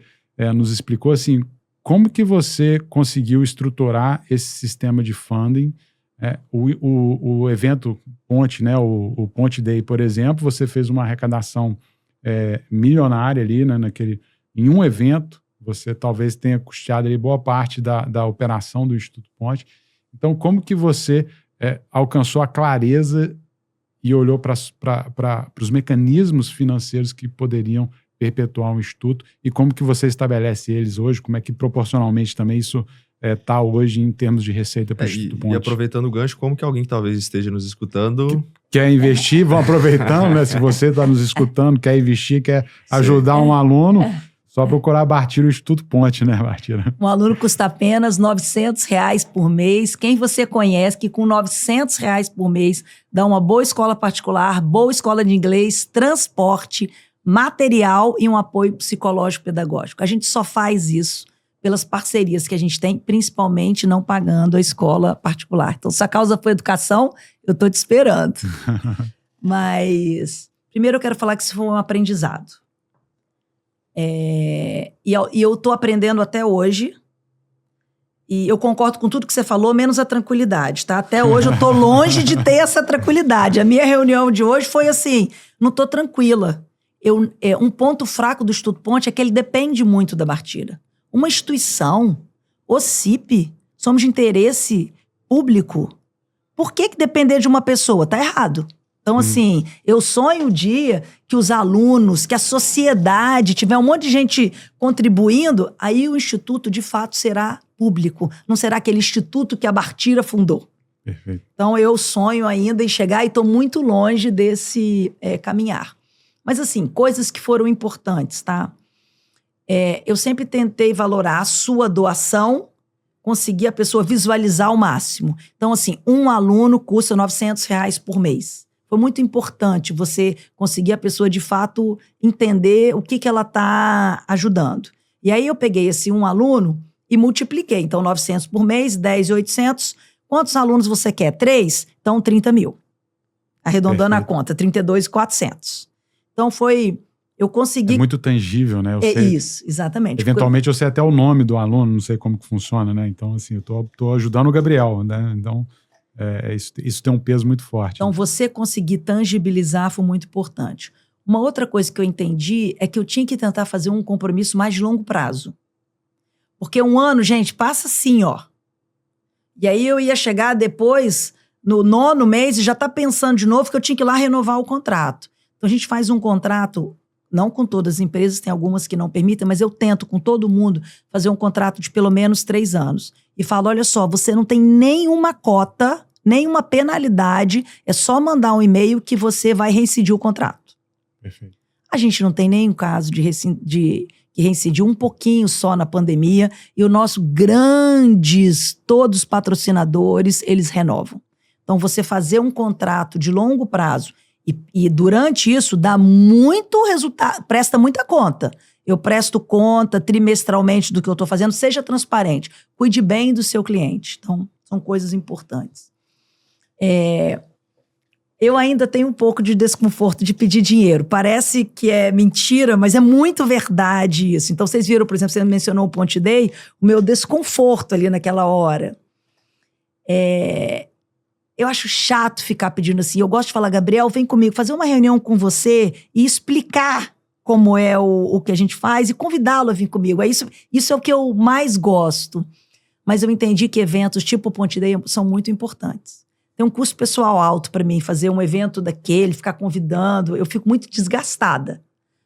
nos explicou, assim, como que você conseguiu estruturar esse sistema de funding? O evento Ponte, né, o Ponte Day, por exemplo, você fez uma arrecadação milionária ali, né, em um evento. Você talvez tenha custeado ali boa parte da operação do Instituto Ponte. Então, como que você alcançou a clareza e olhou para os mecanismos financeiros que poderiam perpetuar o Instituto, e como que você estabelece eles hoje? Como é que proporcionalmente também isso está hoje em termos de receita para o Instituto Ponte? E aproveitando o gancho, como que alguém talvez esteja nos escutando... Quer investir, vão aproveitando, né? Se você está nos escutando, quer investir, quer ajudar um aluno... Só procurar Bartira o Instituto Ponte, né, Bartira? Um aluno custa apenas R$900 por mês. Quem você conhece que com R$900 por mês dá uma boa escola particular, boa escola de inglês, transporte, material e um apoio psicológico pedagógico? A gente só faz isso pelas parcerias que a gente tem, principalmente não pagando a escola particular. Então, se a causa foi educação, eu estou te esperando. Mas, primeiro eu quero falar que isso foi um aprendizado. E eu estou aprendendo até hoje, e eu concordo com tudo que você falou, menos a tranquilidade, tá? Até hoje eu estou longe de ter essa tranquilidade. A minha reunião de hoje foi assim, não estou tranquila. Um ponto fraco do Instituto Ponte é que ele depende muito da Bartira. Uma instituição, o CIP, somos de interesse público. Por que depender de uma pessoa? Tá errado. Então, assim, eu sonho o dia que os alunos, que a sociedade tiver um monte de gente contribuindo, aí o Instituto, de fato, será público. Não será aquele instituto que a Bartira fundou. Perfeito. Então, eu sonho ainda em chegar e estou muito longe desse caminhar. Mas, assim, coisas que foram importantes, tá? Eu sempre tentei valorar a sua doação, conseguir a pessoa visualizar ao máximo. Então, assim, um aluno custa R$900 por mês. Foi muito importante você conseguir a pessoa, de fato, entender o que ela está ajudando. E aí eu peguei esse um aluno e multipliquei. Então, 900 por mês, 10.800. Quantos alunos você quer? 3? Então, 30 mil. Arredondando a conta, 32.400. Então, eu consegui... É muito tangível, né? Isso, exatamente. Eventualmente, eu sei até o nome do aluno, não sei como que funciona, né? Então, assim, eu tô ajudando o Gabriel, né? Então... Isso tem um peso muito forte. Então, você conseguir tangibilizar foi muito importante. Uma outra coisa que eu entendi é que eu tinha que tentar fazer um compromisso mais de longo prazo. Porque um ano, gente, passa assim, ó. E aí eu ia chegar depois, no 9º mês, e já tá pensando de novo que eu tinha que ir lá renovar o contrato. Então, a gente faz um contrato, não com todas as empresas, tem algumas que não permitem, mas eu tento com todo mundo fazer um contrato de pelo menos 3 anos. E falo, olha só, você não tem nenhuma cota, nenhuma penalidade, é só mandar um e-mail que você vai reincidir o contrato. Perfeito. A gente não tem nenhum caso que reincidiu um pouquinho só na pandemia, e o nosso todos patrocinadores, eles renovam. Então, você fazer um contrato de longo prazo e durante isso dá muito resultado, presta muita conta. Eu presto conta trimestralmente do que eu estou fazendo. Seja transparente. Cuide bem do seu cliente. Então, são coisas importantes. Eu ainda tenho um pouco de desconforto de pedir dinheiro. Parece que é mentira, mas é muito verdade isso. Então, vocês viram, por exemplo, você mencionou o Ponte Day, o meu desconforto ali naquela hora. Eu acho chato ficar pedindo assim. Eu gosto de falar, Gabriel, vem comigo, fazer uma reunião com você e explicar como é o que a gente faz e convidá-lo a vir comigo. Isso é o que eu mais gosto. Mas eu entendi que eventos tipo o Ponte Day são muito importantes. Tem um custo pessoal alto para mim, fazer um evento daquele, ficar convidando. Eu fico muito desgastada.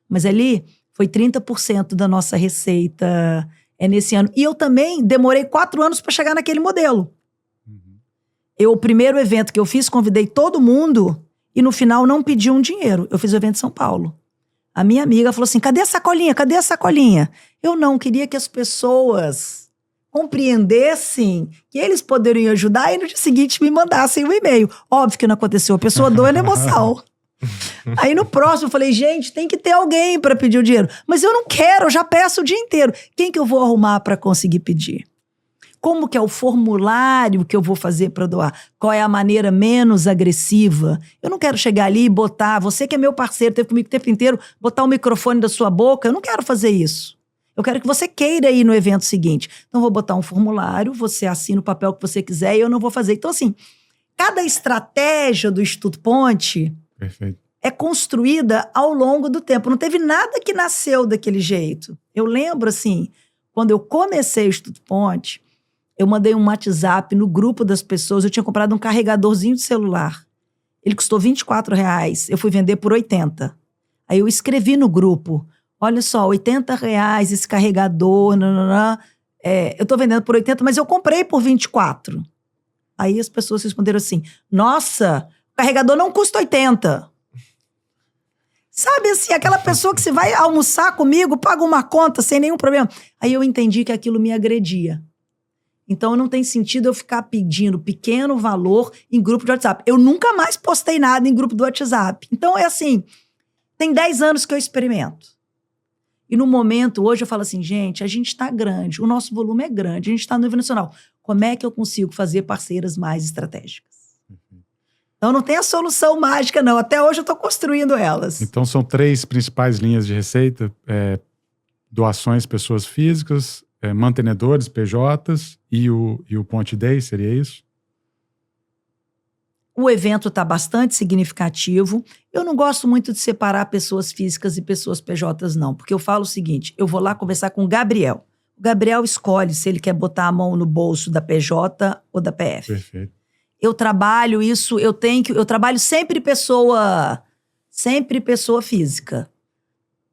Mas ali foi 30% da nossa receita nesse ano. E eu também demorei 4 anos para chegar naquele modelo. O primeiro evento que eu fiz, convidei todo mundo e no final não pedi um dinheiro. Eu fiz o evento em São Paulo. A minha amiga falou assim, cadê a sacolinha? Cadê a sacolinha? Eu não, queria que as pessoas compreendessem que eles poderiam ajudar e no dia seguinte me mandassem um e-mail. Óbvio que não aconteceu, a pessoa doa na emoção. Aí no próximo eu falei, gente, tem que ter alguém para pedir o dinheiro. Mas eu não quero, eu já peço o dia inteiro. Quem que eu vou arrumar para conseguir pedir? Como que é o formulário que eu vou fazer para doar? Qual é a maneira menos agressiva? Eu não quero chegar ali e botar, você que é meu parceiro, teve comigo o tempo inteiro, botar o microfone da sua boca. Eu não quero fazer isso. Eu quero que você queira ir no evento seguinte. Então, eu vou botar um formulário, você assina o papel que você quiser e eu não vou fazer. Então, assim, cada estratégia do Instituto Ponte é construída ao longo do tempo. Não teve nada que nasceu daquele jeito. Eu lembro, assim, quando eu comecei o Instituto Ponte, eu mandei um WhatsApp no grupo das pessoas. Eu tinha comprado um carregadorzinho de celular. Ele custou R$24. Eu fui vender por 80. Aí eu escrevi no grupo, olha só, R$80 esse carregador, eu tô vendendo por 80, mas eu comprei por 24. Aí as pessoas responderam assim, nossa, o carregador não custa 80. Sabe assim, aquela pessoa que você vai almoçar comigo, paga uma conta sem nenhum problema. Aí eu entendi que aquilo me agredia. Então não tem sentido eu ficar pedindo pequeno valor em grupo de WhatsApp. Eu nunca mais postei nada em grupo do WhatsApp. Então é assim, tem 10 anos que eu experimento. E no momento, hoje eu falo assim, gente, a gente está grande, o nosso volume é grande, a gente está no nível nacional. Como é que eu consigo fazer parceiras mais estratégicas? Então não tem a solução mágica, não. Até hoje eu estou construindo elas. Então são 3 principais linhas de receita: doações, pessoas físicas, mantenedores, PJs e o Ponte Day, seria isso? O evento está bastante significativo. Eu não gosto muito de separar pessoas físicas e pessoas PJs, não. Porque eu falo o seguinte, eu vou lá conversar com o Gabriel. O Gabriel escolhe se ele quer botar a mão no bolso da PJ ou da PF. Perfeito. Eu trabalho isso, eu trabalho sempre pessoa física.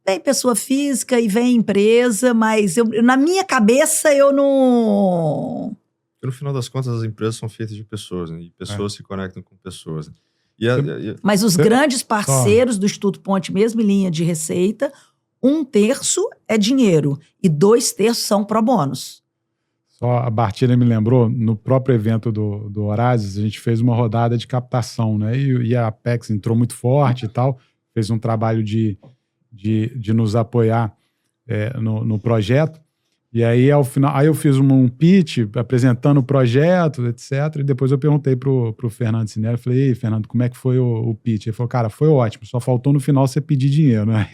Vem pessoa física e vem empresa, mas na minha cabeça eu não... Porque no final das contas as empresas são feitas de pessoas, né? E pessoas se conectam com pessoas. Né? Mas os grandes parceiros do Instituto Ponte, mesmo em linha de receita, 1/3 é dinheiro e 2/3 são pro bônus. Só a Bartira me lembrou, no próprio evento do Horazes, a gente fez uma rodada de captação, né? E a Apex entrou muito forte e tal, fez um trabalho de nos apoiar no projeto. E aí, ao final, eu fiz um pitch apresentando o projeto, etc. E depois eu perguntei pro Fernando Sinelli, falei, ei, Fernando, como é que foi o pitch? Ele falou, cara, foi ótimo, só faltou no final você pedir dinheiro, né?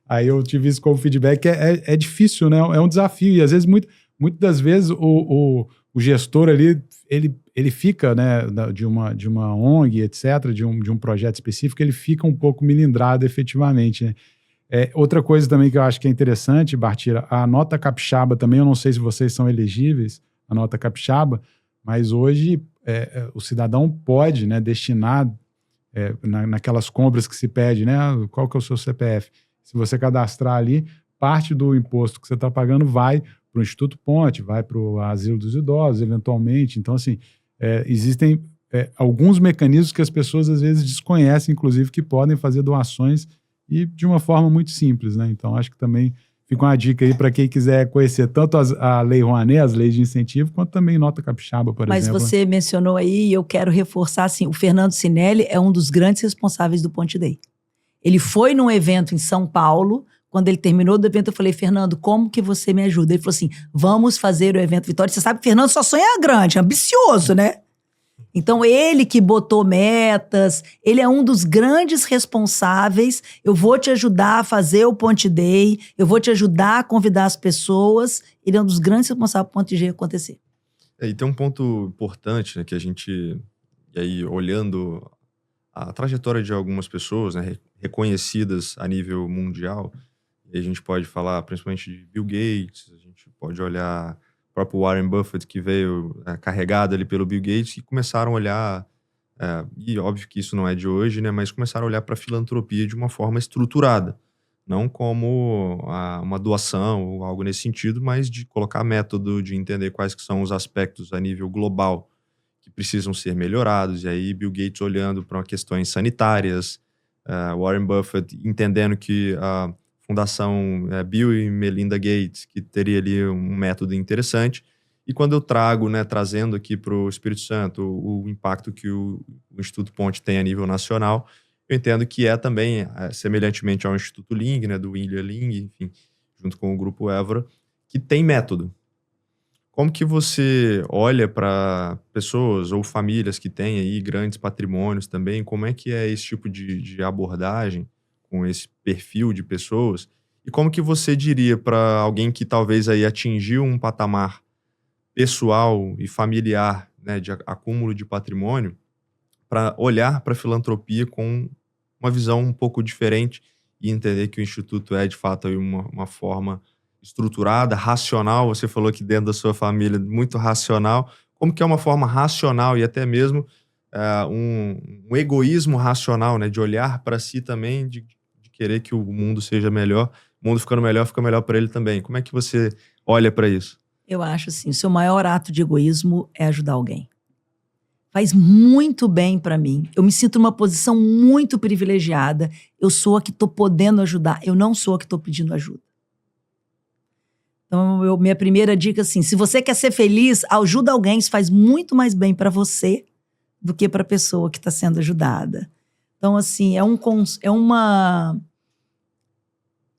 Aí eu tive isso como feedback, é difícil, né? É um desafio, e às vezes, muitas das vezes, o gestor ali, ele fica, né, de uma ONG, etc., de um projeto específico, ele fica um pouco milindrado efetivamente, né? Outra coisa também que eu acho que é interessante, Bartira, a nota capixaba também, eu não sei se vocês são elegíveis, a nota capixaba, mas hoje o cidadão pode, né, destinar naquelas compras que se pede, né, qual que é o seu CPF? Se você cadastrar ali, parte do imposto que você está pagando vai para o Instituto Ponte, vai para o Asilo dos Idosos, eventualmente. Então, assim, existem alguns mecanismos que as pessoas às vezes desconhecem, inclusive, que podem fazer doações e de uma forma muito simples, né? Então, acho que também fica uma dica aí para quem quiser conhecer tanto a Lei Rouanet, as leis de incentivo, quanto também nota capixaba, por exemplo. Mas você mencionou aí, e eu quero reforçar, assim, o Fernando Sinelli é um dos grandes responsáveis do Ponte Day. Ele foi num evento em São Paulo quando ele terminou do evento, eu falei, Fernando, como que você me ajuda? Ele falou assim, vamos fazer o evento Vitória. Você sabe que o Fernando só sonha grande, ambicioso, né? Então, ele que botou metas, ele é um dos grandes responsáveis. Eu vou te ajudar a fazer o Ponte Day, eu vou te ajudar a convidar as pessoas. Ele é um dos grandes responsáveis para o Ponte Day acontecer. E tem um ponto importante, né, que a gente, e aí olhando a trajetória de algumas pessoas, né, reconhecidas a nível mundial, e a gente pode falar principalmente de Bill Gates, a gente pode olhar o próprio Warren Buffett, que veio carregado ali pelo Bill Gates, e começaram a olhar, e óbvio que isso não é de hoje, né, mas começaram a olhar para a filantropia de uma forma estruturada, não como uma doação ou algo nesse sentido, mas de colocar método, de entender quais que são os aspectos a nível global que precisam ser melhorados, e aí Bill Gates olhando para questões sanitárias, Warren Buffett entendendo que a Fundação Bill e Melinda Gates, que teria ali um método interessante. E quando eu trago, né, trazendo aqui para o Espírito Santo o impacto que o Instituto Ponte tem a nível nacional, eu entendo que é também, semelhantemente ao Instituto Ling, né, do William Ling, enfim, junto com o Grupo Évora, que tem método. Como que você olha para pessoas ou famílias que têm aí grandes patrimônios também? Como é que é esse tipo de abordagem com esse perfil de pessoas? E como que você diria para alguém que talvez aí atingiu um patamar pessoal e familiar, né, de acúmulo de patrimônio, para olhar para a filantropia com uma visão um pouco diferente e entender que o Instituto é, de fato, aí uma forma estruturada, racional? Você falou que dentro da sua família, muito racional. Como que é uma forma racional e até mesmo um egoísmo racional, né, de olhar para si também, de querer que o mundo seja melhor, o mundo ficando melhor, fica melhor para ele também. Como é que você olha para isso? Eu acho assim, o seu maior ato de egoísmo é ajudar alguém. Faz muito bem para mim. Eu me sinto numa posição muito privilegiada. Eu sou a que estou podendo ajudar. Eu não sou a que estou pedindo ajuda. Então, minha primeira dica, assim, se você quer ser feliz, ajuda alguém. Isso faz muito mais bem para você do que para a pessoa que está sendo ajudada. Então, assim,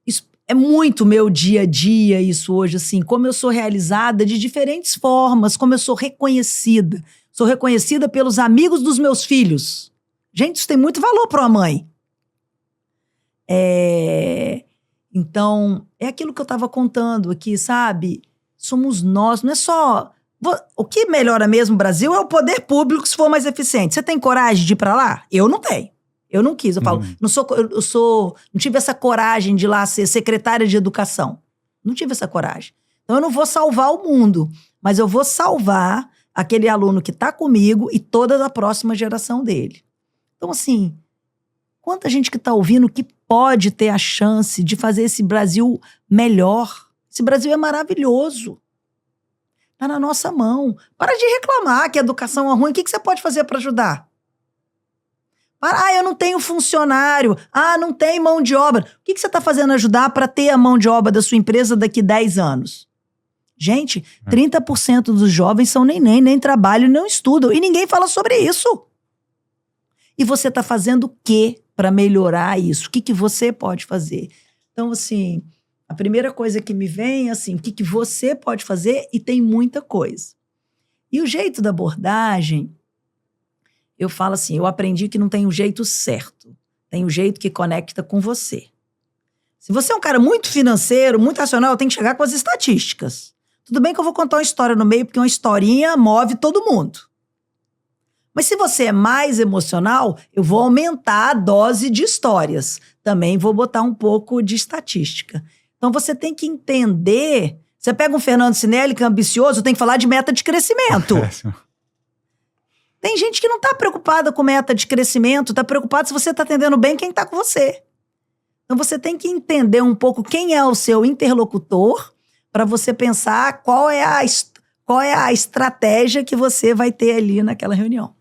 isso é muito meu dia a dia isso hoje, assim, como eu sou realizada de diferentes formas, como eu sou reconhecida. Sou reconhecida pelos amigos dos meus filhos. Gente, isso tem muito valor para uma mãe. Então, é aquilo que eu estava contando aqui, sabe? Somos nós, não é só... O que melhora mesmo o Brasil é o poder público, se for mais eficiente. Você tem coragem de ir para lá? Eu não tenho. Eu não quis. Eu falo, não tive essa coragem de ir lá ser secretária de educação. Não tive essa coragem. Então, eu não vou salvar o mundo, mas eu vou salvar aquele aluno que está comigo e toda a próxima geração dele. Então, assim, quanta gente que está ouvindo que pode ter a chance de fazer esse Brasil melhor. Esse Brasil é maravilhoso. Está na nossa mão. Para de reclamar que a educação é ruim. O que você pode fazer para ajudar? Eu não tenho funcionário. Não tem mão de obra. O que você está fazendo ajudar para ter a mão de obra da sua empresa daqui 10 anos? Gente, 30% dos jovens são nem trabalham, não estudam. E ninguém fala sobre isso. E você está fazendo o quê para melhorar isso? O que você pode fazer? Então, assim, a primeira coisa que me vem é assim, o que você pode fazer? E tem muita coisa. E o jeito da abordagem, eu falo assim, eu aprendi que não tem um jeito certo. Tem um jeito que conecta com você. Se você é um cara muito financeiro, muito racional, tem que chegar com as estatísticas. Tudo bem que eu vou contar uma história no meio, porque uma historinha move todo mundo. Mas se você é mais emocional, eu vou aumentar a dose de histórias. Também vou botar um pouco de estatística. Então você tem que entender... Você pega um Fernando Sinelli, que é ambicioso, tem que falar de meta de crescimento. Tem gente que não está preocupada com meta de crescimento, está preocupada se você está atendendo bem quem está com você. Então você tem que entender um pouco quem é o seu interlocutor, para você pensar qual é a estratégia que você vai ter ali naquela reunião.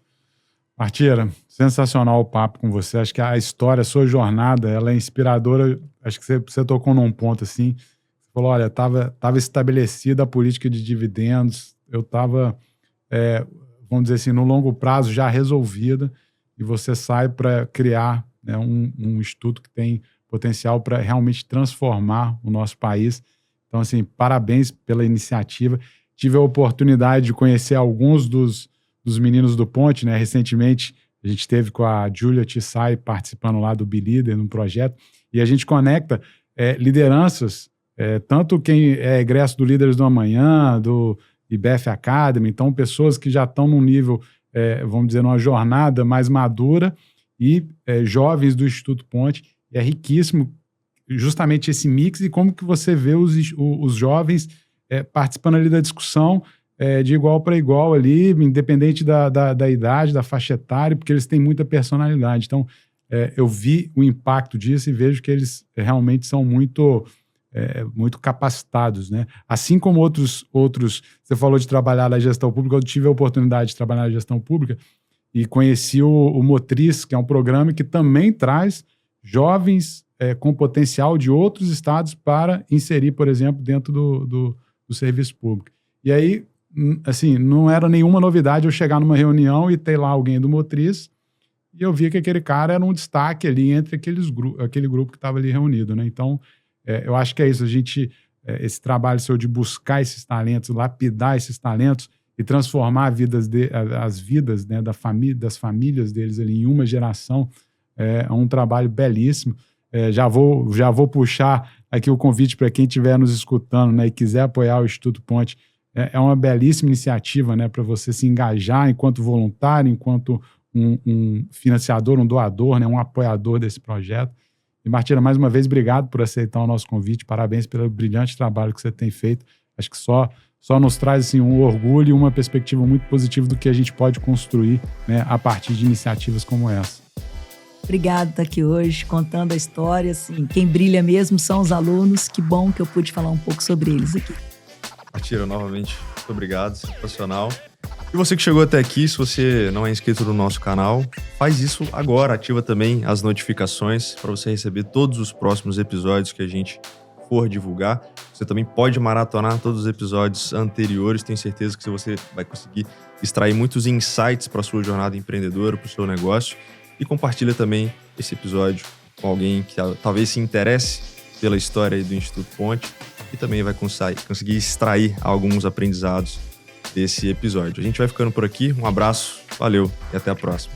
Martira, sensacional o papo com você. Acho que a história, a sua jornada, ela é inspiradora. Acho que você tocou num ponto assim. Você falou, olha, estava estabelecida a política de dividendos. Eu estava, vamos dizer assim, no longo prazo já resolvida. E você sai para criar, né, um instituto que tem potencial para realmente transformar o nosso país. Então, assim, parabéns pela iniciativa. Tive a oportunidade de conhecer alguns dos meninos do Ponte, né? Recentemente, a gente esteve com a Júlia Tissai participando lá do Be Leader, num projeto, e a gente conecta lideranças, tanto quem é egresso do Líderes do Amanhã, do IBF Academy, então pessoas que já estão num nível, vamos dizer, numa jornada mais madura, e jovens do Instituto Ponte. É riquíssimo justamente esse mix e como que você vê os jovens participando ali da discussão de igual para igual ali, independente da idade, da faixa etária, porque eles têm muita personalidade. Então, eu vi o impacto disso e vejo que eles realmente são muito capacitados, né? Assim como outros, você falou de trabalhar na gestão pública, eu tive a oportunidade de trabalhar na gestão pública e conheci o Motriz, que é um programa que também traz jovens com potencial de outros estados para inserir, por exemplo, dentro do serviço público. E aí, assim, não era nenhuma novidade eu chegar numa reunião e ter lá alguém do Motriz e eu via que aquele cara era um destaque ali entre aquele grupo que estava ali reunido, né? Então, eu acho que é isso, esse trabalho seu de buscar esses talentos, lapidar esses talentos e transformar as vidas, né, das famílias deles ali em uma geração, é um trabalho belíssimo. Já vou puxar aqui o convite para quem estiver nos escutando, né, e quiser apoiar o Instituto Ponte. É uma belíssima iniciativa, né, para você se engajar enquanto voluntário, enquanto um financiador, um doador, né, um apoiador desse projeto. E, Martina, mais uma vez, obrigado por aceitar o nosso convite. Parabéns pelo brilhante trabalho que você tem feito. Acho que só nos traz assim, um orgulho e uma perspectiva muito positiva do que a gente pode construir, né, a partir de iniciativas como essa. Obrigada por estar aqui hoje, contando a história. Assim, quem brilha mesmo são os alunos. Que bom que eu pude falar um pouco sobre eles aqui. Martina, novamente, muito obrigado. Sensacional. E você que chegou até aqui, se você não é inscrito no nosso canal, faz isso agora. Ativa também as notificações para você receber todos os próximos episódios que a gente for divulgar. Você também pode maratonar todos os episódios anteriores. Tenho certeza que você vai conseguir extrair muitos insights para a sua jornada empreendedora, para o seu negócio. E compartilha também esse episódio com alguém que talvez se interesse pela história do Instituto Ponte e também vai conseguir extrair alguns aprendizados desse episódio. A gente vai ficando por aqui. Um abraço, valeu e até a próxima.